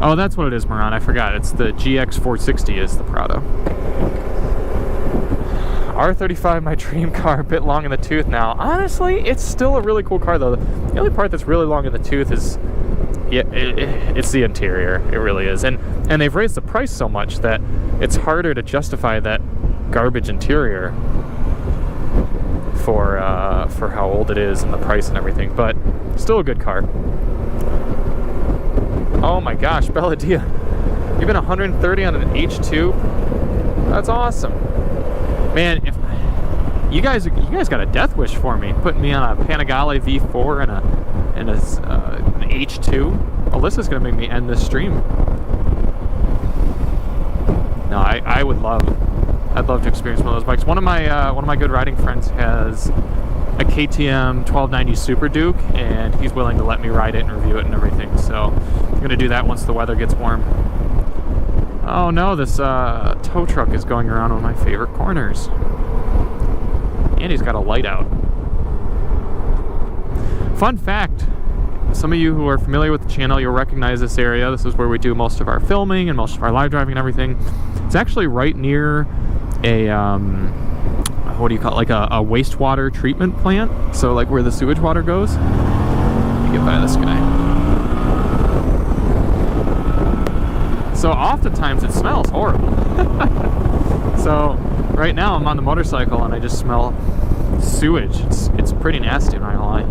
Oh, that's what it is, Moran. I forgot. It's the GX460 is the Prado. R35, my dream car, a bit long in the tooth now. Honestly, it's still a really cool car, though. The only part that's really long in the tooth is, yeah, it's the interior. It really is. And they've raised the price so much that it's harder to justify that garbage interior for how old it is and the price and everything. But still a good car. Oh my gosh, Beladiya. You've been 130 on an H2? That's awesome. Man, if you guys got a death wish for me, putting me on a Panigale V4 and an H2. Alyssa's gonna make me end this stream. No, I'd love to experience one of those bikes. One of my good riding friends has a KTM 1290 Super Duke, and he's willing to let me ride it and review it and everything. So I'm gonna do that once the weather gets warm. Oh no, this tow truck is going around one of my favorite corners. And he's got a light out. Fun fact, some of you who are familiar with the channel, you'll recognize this area. This is where we do most of our filming and most of our live driving and everything. It's actually right near a, what do you call it, like a wastewater treatment plant. So like where the sewage water goes. Let me get by this guy. So oftentimes it smells horrible. So right now I'm on the motorcycle and I just smell sewage. It's pretty nasty, I'm not gonna lie.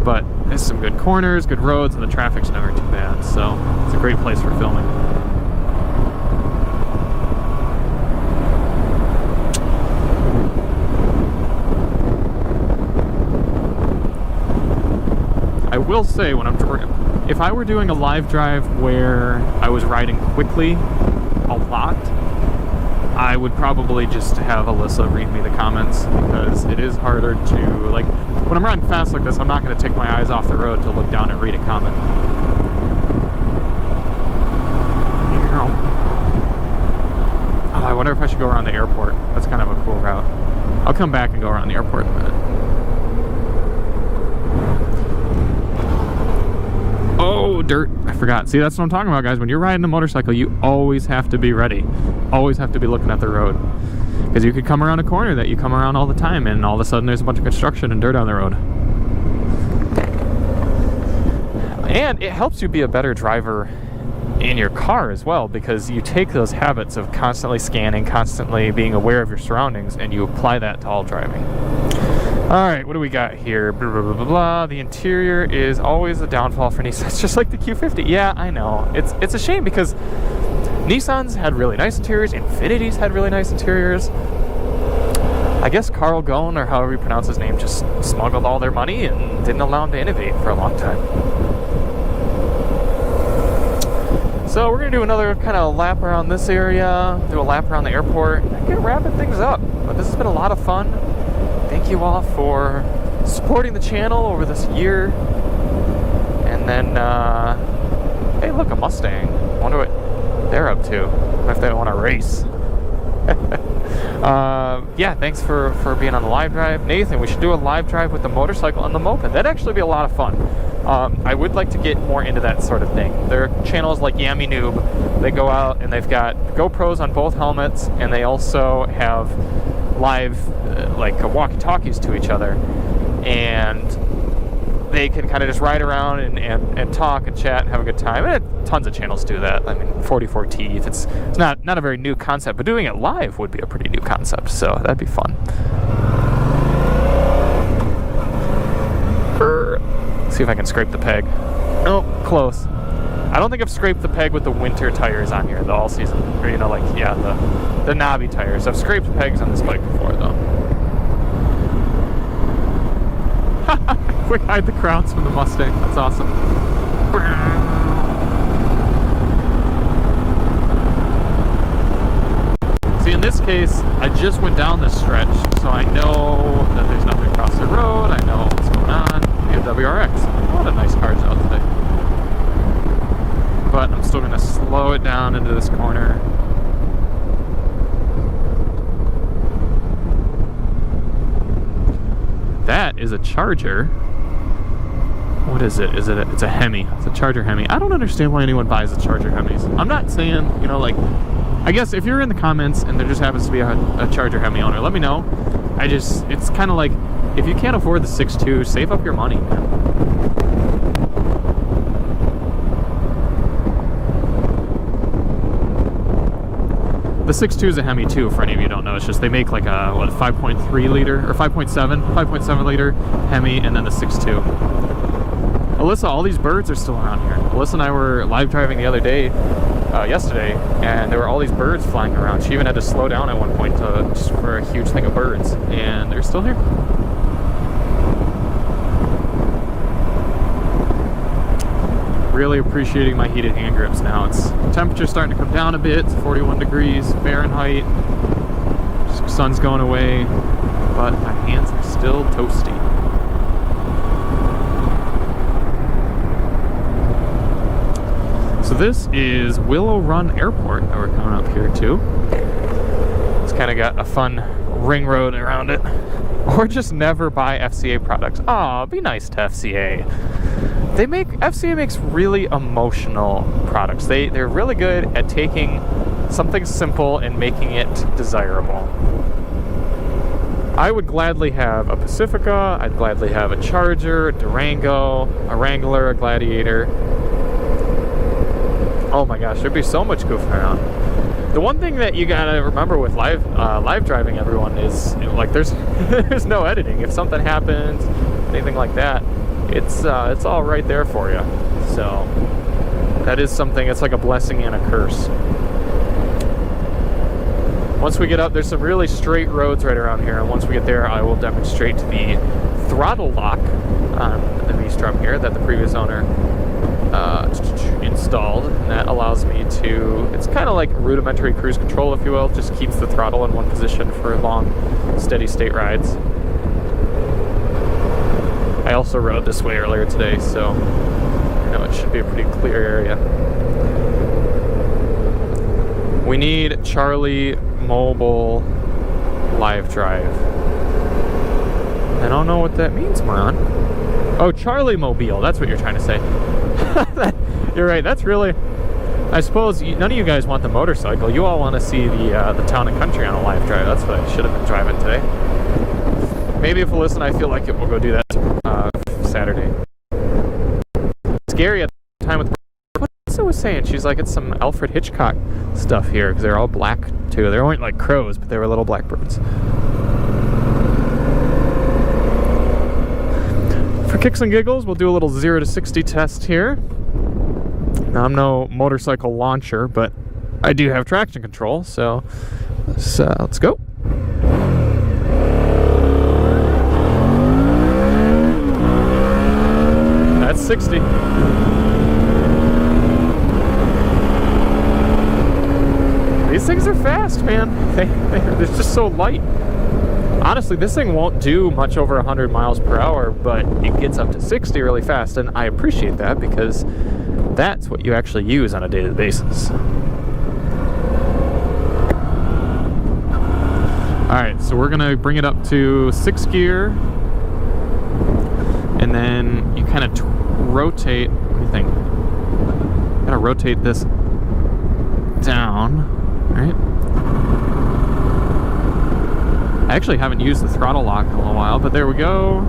But there's some good corners, good roads, and the traffic's never too bad. So it's a great place for filming. I will say, if I were doing a live drive where I was riding quickly a lot, I would probably just have Alyssa read me the comments, because it is harder to, like, when I'm riding fast like this, I'm not going to take my eyes off the road to look down and read a comment. Oh, I wonder if I should go around the airport. That's kind of a cool route. I'll come back and go around the airport in a minute. Oh, dirt. I forgot. See, that's what I'm talking about, guys. When you're riding a motorcycle, you always have to be ready. Always have to be looking at the road. Because you could come around a corner that you come around all the time, and all of a sudden there's a bunch of construction and dirt on the road. And it helps you be a better driver in your car as well, because you take those habits of constantly scanning, constantly being aware of your surroundings, and you apply that to all driving. Alright, what do we got here? Blah, blah, blah, blah, blah. The interior is always a downfall for Nissan. It's just like the Q50. Yeah, I know. It's a shame, because Nissans had really nice interiors. Infinitis had really nice interiors. I guess Carl Ghosn, or however you pronounce his name, just smuggled all their money and didn't allow them to innovate for a long time. So we're going to do another kind of lap around this area, do a lap around the airport, and get wrapping things up. But this has been a lot of fun. Thank you all for supporting the channel over this year. And then, hey, look, a Mustang. I wonder what they're up to, if they want to race. Yeah, thanks for being on the live drive. Nathan, we should do a live drive with the motorcycle and the moped. That'd actually be a lot of fun. I would like to get more into that sort of thing. There are channels like Yami Noob. They go out and they've got GoPros on both helmets, and they also have live like walkie-talkies to each other, and they can kind of just ride around and talk and chat and have a good time. And tons of channels do that. I mean, 44 Teeth, it's not a very new concept, but doing it live would be a pretty new concept, so that'd be fun. Let's see if I can scrape the peg. Oh, close. I don't think I've scraped the peg with the winter tires on here, the all season, or the knobby tires. I've scraped pegs on this bike before, though. Quick hide the crowns from the Mustang. That's awesome. See, in this case, I just went down this stretch, so I know that there's nothing across the road. I know what's going on. We have WRX. A lot of nice cars out today. But I'm still going to slow it down into this corner. That is a Charger. What is it? It's a Hemi. It's a Charger Hemi. I don't understand why anyone buys a Charger Hemis. I'm not saying, I guess if you're in the comments and there just happens to be a Charger Hemi owner, let me know. It's kind of like, if you can't afford the 6.2, save up your money, man. The 6.2 is a Hemi too, for any of you who don't know. It's just they make like a 5.3 liter or 5.7 liter Hemi, and then the 6.2. Alyssa, all these birds are still around here. Alyssa and I were live driving the other day, yesterday, and there were all these birds flying around. She even had to slow down at one point just for a huge thing of birds, and they're still here. Really appreciating my heated hand grips now. The temperature's starting to come down a bit. It's 41 degrees Fahrenheit. Sun's going away, but my hands are still toasty. So this is Willow Run Airport that we're coming up here to. It's kind of got a fun ring road around it. Or just never buy FCA products. Aw, be nice to FCA. FCA makes really emotional products. They're really good at taking something simple and making it desirable. I would gladly have a Pacifica, I'd gladly have a Charger, a Durango, a Wrangler, a Gladiator. Oh my gosh, there'd be so much goofing around. The one thing that you gotta remember with live driving, everyone, is there's no editing. If something happens, anything like that, it's all right there for you. So that is something. It's like a blessing and a curse. Once we get up, there's some really straight roads right around here, and once we get there, I will demonstrate the throttle lock on the V-Strom here that the previous owner installed, and that allows me to, it's kind of like rudimentary cruise control, if you will. Just keeps the throttle in one position for long steady state rides. I also rode this way earlier today, so it should be a pretty clear area. We need Charlie Mobile Live Drive. I don't know what that means, Moron. Oh, Charlie Mobile, that's what you're trying to say. You're right, that's really, I suppose none of you guys want the motorcycle. You all want to see the town and country on a live drive. That's what I should have been driving today. Maybe if Alyssa and I feel like it, we'll go do that Saturday. It's scary at the time with what Alyssa was saying. She's like, it's some Alfred Hitchcock stuff here, because they're all black too. They weren't like crows, but they were little blackbirds. For kicks and giggles, we'll do a little 0 to 60 test here. Now, I'm no motorcycle launcher, but I do have traction control, so let's go. That's 60. These things are fast, man. They're just so light. Honestly, this thing won't do much over 100 miles per hour, but it gets up to 60 really fast, and I appreciate that because that's what you actually use on a daily basis. Alright, so we're going to bring it up to 6th gear, and then you kind of rotate, what do you think? Gotta rotate this down, right? I actually haven't used the throttle lock in a little while, but there we go.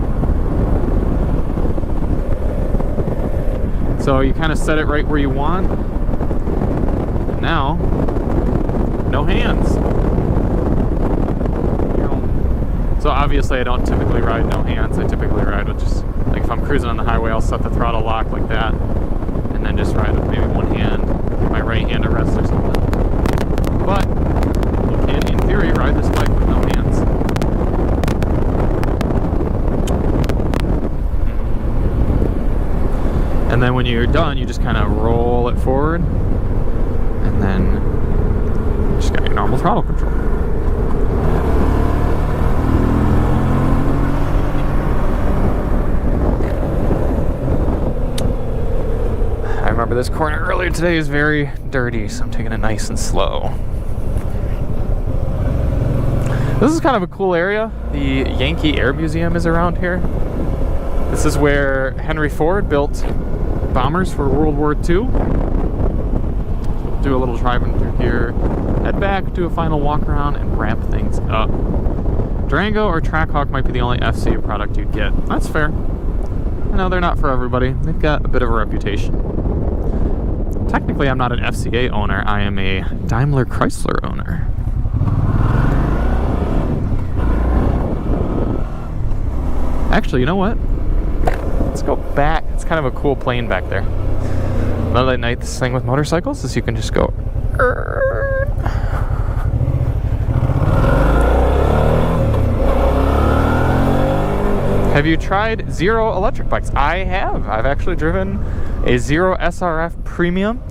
So you kind of set it right where you want. And now, no hands. So obviously I don't typically ride no hands. I typically ride with just, like if I'm cruising on the highway, I'll set the throttle lock like that. And then just ride with maybe one hand, my right hand at rest or something. But you can, in theory, ride this bike with no hands. And then when you're done, you just kind of roll it forward. And then you just got your normal throttle control. I remember this corner earlier today is very dirty, so I'm taking it nice and slow. This is kind of a cool area. The Yankee Air Museum is around here. This is where Henry Ford built bombers for World War II. So we'll do a little driving through here, head back, do a final walk around, and wrap things up. Durango or Trackhawk might be the only FCA product you'd get. That's fair. I know they're not for everybody. They've got a bit of a reputation. Technically, I'm not an FCA owner. I am a Daimler Chrysler owner. Actually, you know what? Let's go back. It's kind of a cool plane back there. Another nice thing with motorcycles is you can just go. Have you tried Zero electric bikes? I have. I've actually driven a Zero SRF Premium.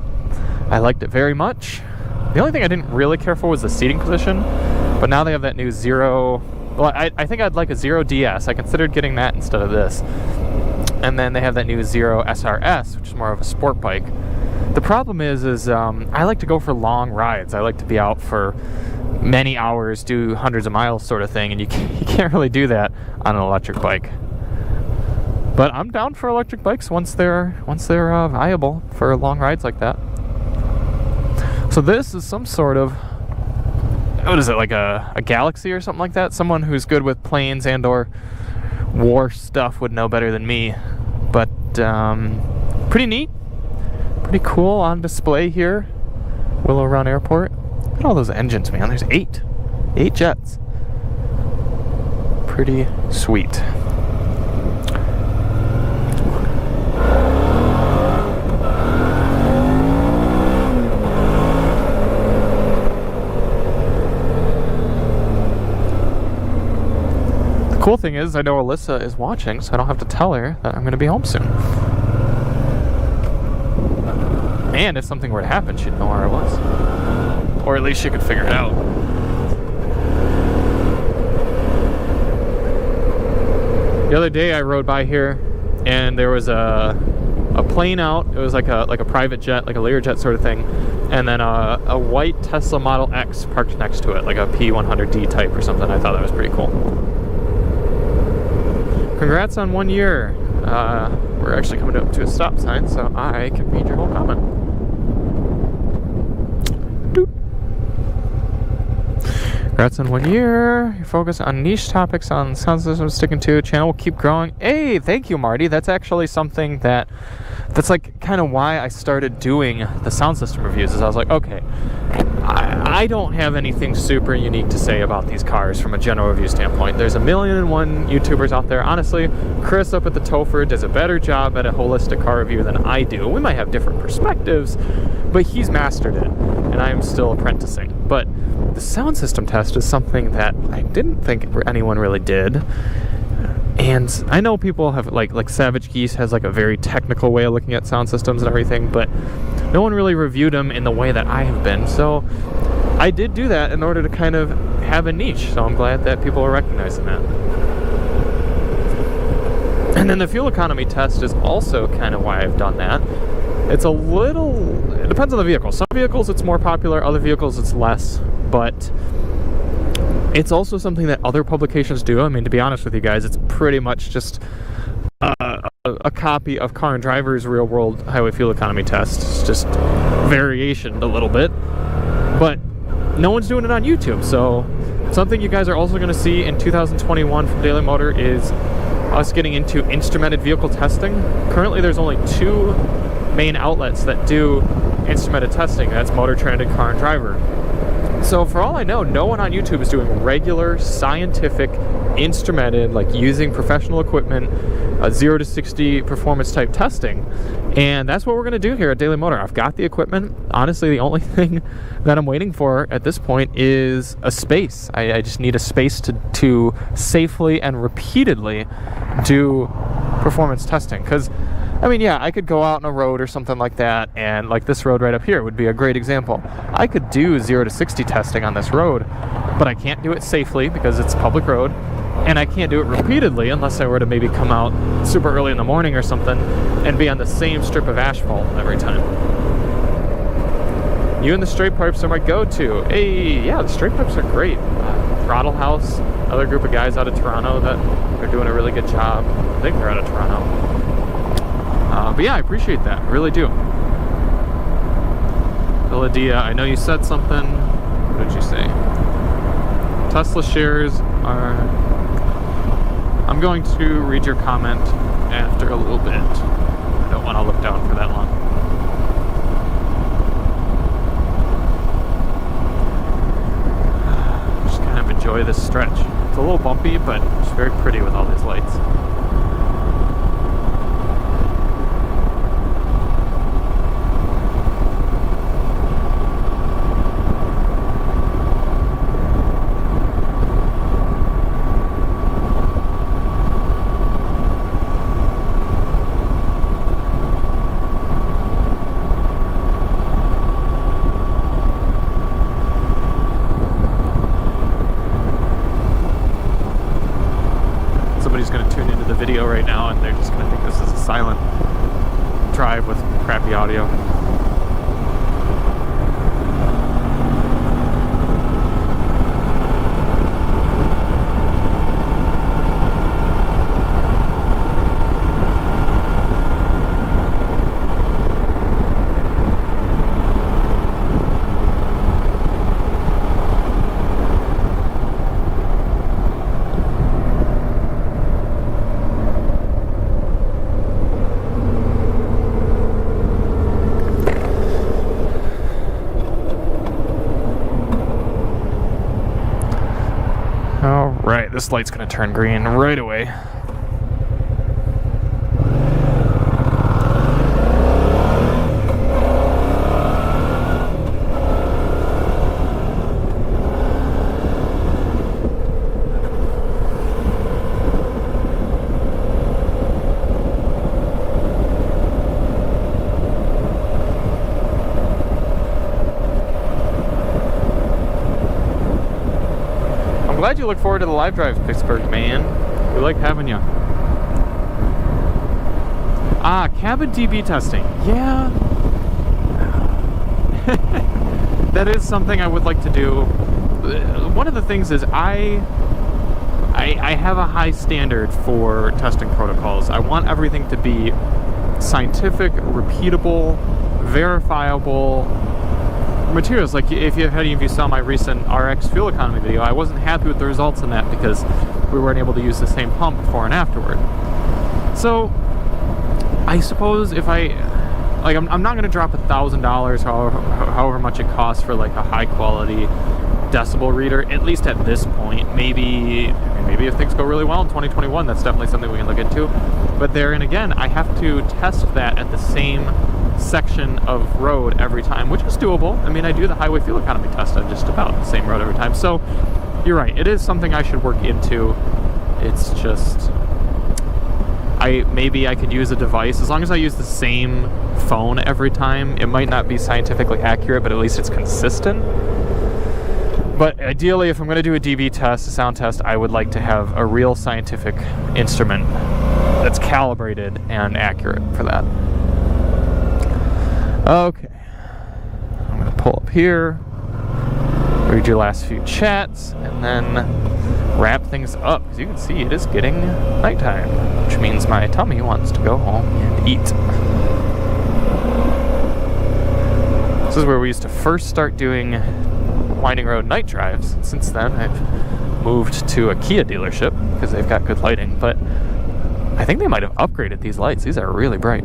I liked it very much. The only thing I didn't really care for was the seating position, but now they have that new Zero. Well, I think I'd like a Zero DS. I considered getting that instead of this. And then they have that new Zero SRS, which is more of a sport bike. The problem is I like to go for long rides. I like to be out for many hours, do hundreds of miles sort of thing, and you can't really do that on an electric bike. But I'm down for electric bikes once they're viable for long rides like that. So this is some sort of, what is it, like a Galaxy or something like that? Someone who's good with planes and or war stuff would know better than me. But pretty neat, pretty cool on display here, Willow Run Airport. Look at all those engines, man. There's eight jets. Pretty sweet. The cool thing is I know Alyssa is watching, so I don't have to tell her that I'm going to be home soon. And if something were to happen, she'd know where I was. Or at least she could figure it out. The other day I rode by here and there was a plane out. It was like a private jet, like a Learjet sort of thing. And then a white Tesla Model X parked next to it, like a P100D type or something. I thought that was pretty cool. Congrats on 1 year. We're actually coming up to a stop sign, so I can read your whole comment. Doot. Congrats on 1 year. You focus on niche topics on sound system sticking to. Channel will keep growing. Hey, thank you, Marty. That's actually something that's like kind of why I started doing the sound system reviews. Is I was like, okay, I don't have anything super unique to say about these cars from a general review standpoint. There's 1,000,001 YouTubers out there. Honestly, Chris up at the Topher does a better job at a holistic car review than I do. We might have different perspectives, but he's mastered it, and I am still apprenticing. But the sound system test is something that I didn't think anyone really did. And I know people have, like Savage Geese has like a very technical way of looking at sound systems and everything, but no one really reviewed them in the way that I have been. So I did do that in order to kind of have a niche. So I'm glad that people are recognizing that. And then the fuel economy test is also kind of why I've done that. It depends on the vehicle. Some vehicles it's more popular, other vehicles it's less, but it's also something that other publications do. I mean, to be honest with you guys, it's pretty much just a copy of Car and Driver's Real World Highway Fuel Economy Test. It's just variation a little bit, but no one's doing it on YouTube. So something you guys are also going to see in 2021 from Daily Motor is us getting into instrumented vehicle testing. Currently, there's only 2 main outlets that do instrumented testing. That's Motor Trend and Car and Driver. So for all I know, no one on YouTube is doing regular, scientific, instrumented, like using professional equipment, 0 to 60 performance type testing. And that's what we're going to do here at Daily Motor. I've got the equipment. Honestly, the only thing that I'm waiting for at this point is a space. I just need a space to safely and repeatedly do performance testing. Because, I mean, yeah, I could go out on a road or something like that, and like this road right up here would be a great example. I could do 0 to 60 testing on this road, but I can't do it safely because it's a public road, and I can't do it repeatedly unless I were to maybe come out super early in the morning or something and be on the same strip of asphalt every time. You and the straight pipes are my go-to. Hey, yeah, the straight pipes are great. Throttle House, another group of guys out of Toronto that are doing a really good job. I think they're out of Toronto. But yeah, I appreciate that. I really do. Beladiya, I know you said something. What did you say? Tesla shares are... I'm going to read your comment after a little bit. I don't want to look down for that long. Just kind of enjoy this stretch. It's a little bumpy, but it's very pretty with all these lights. Video right now, and they're just going to think this is a silent drive with crappy audio. Alright, this light's gonna turn green right away. Glad you look forward to the live drives, Pittsburgh, man. We like having you. Cabin DB testing. Yeah. That is something I would like to do. One of the things is I have a high standard for testing protocols. I want everything to be scientific, repeatable, verifiable materials. Like if any of you saw my recent RX fuel economy video, I wasn't happy with the results in that because we weren't able to use the same pump before and afterward. So I suppose if I'm not going to drop $1,000, however much it costs for like a high quality decibel reader, at least at this point. Maybe if things go really well in 2021, that's definitely something we can look into. But therein again, I have to test that at the same section of road every time, which is doable. I mean, I do the highway fuel economy test on just about the same road every time. So you're right, it is something I should work into. It's just maybe I could use a device as long as I use the same phone every time. It might not be scientifically accurate, but at least it's consistent. But ideally, if I'm going to do a DB test, a sound test, I would like to have a real scientific instrument that's calibrated and accurate for that. Okay, I'm going to pull up here, read your last few chats, and then wrap things up. As you can see, it is getting nighttime, which means my tummy wants to go home and eat. This is where we used to first start doing winding road night drives. Since then, I've moved to a Kia dealership because they've got good lighting, but I think they might have upgraded these lights. These are really bright.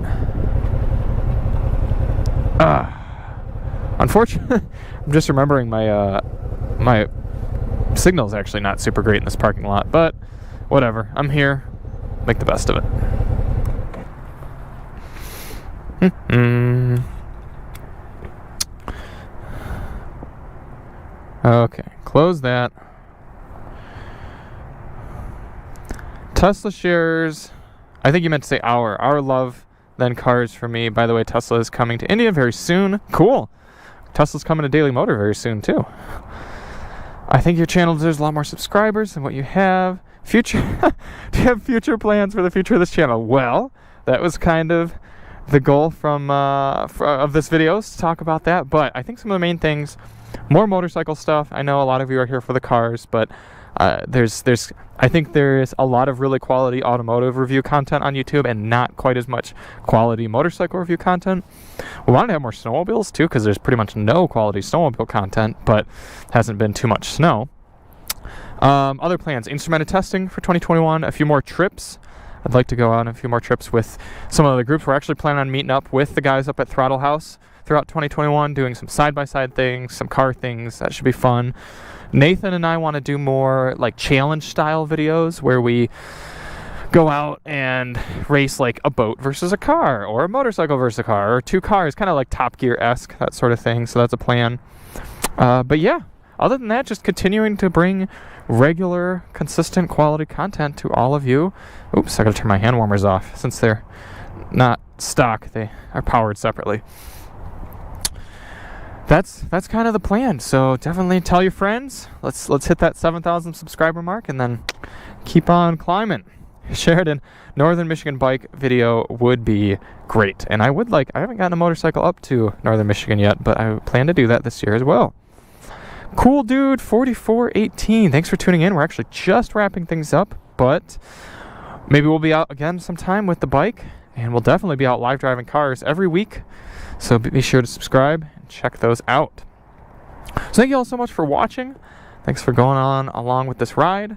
Unfortunately, I'm just remembering my my signal's actually not super great in this parking lot, but whatever. I'm here. Make the best of it. Okay, close that. Tesla shares, I think you meant to say our love, then cars for me. By the way, Tesla is coming to India very soon. Cool. Tesla's coming to Daily Motor very soon too. I think your channel deserves a lot more subscribers than what you have. Future, do you have future plans for the future of this channel? Well, that was kind of the goal of this video, is to talk about that. But I think some of the main things, more motorcycle stuff. I know a lot of you are here for the cars, but I think there's a lot of really quality automotive review content on YouTube and not quite as much quality motorcycle review content. We wanted to have more snowmobiles too, because there's pretty much no quality snowmobile content, but hasn't been too much snow. Other plans, instrumented testing for 2021, a few more trips. I'd like to go on a few more trips with some of the groups. We're actually planning on meeting up with the guys up at Throttle House throughout 2021, doing some side-by-side things, some car things. That should be fun. Nathan and I want to do more like challenge-style videos where we go out and race like a boat versus a car, or a motorcycle versus a car, or two cars, kind of like Top Gear-esque, that sort of thing. So that's a plan. But yeah, other than that, just continuing to bring regular, consistent quality content to all of you. Oops, I gotta turn my hand warmers off since they're not stock. They are powered separately. That's kind of the plan. So definitely tell your friends. Let's hit that 7,000 subscriber mark and then keep on climbing. Shared a Northern Michigan bike video would be great. And I haven't gotten a motorcycle up to Northern Michigan yet, but I plan to do that this year as well. Cool dude 4418, thanks for tuning in. We're actually just wrapping things up, but maybe we'll be out again sometime with the bike, and we'll definitely be out live driving cars every week, so be sure to subscribe and check those out. So thank you all so much for watching. Thanks for going on along with this ride.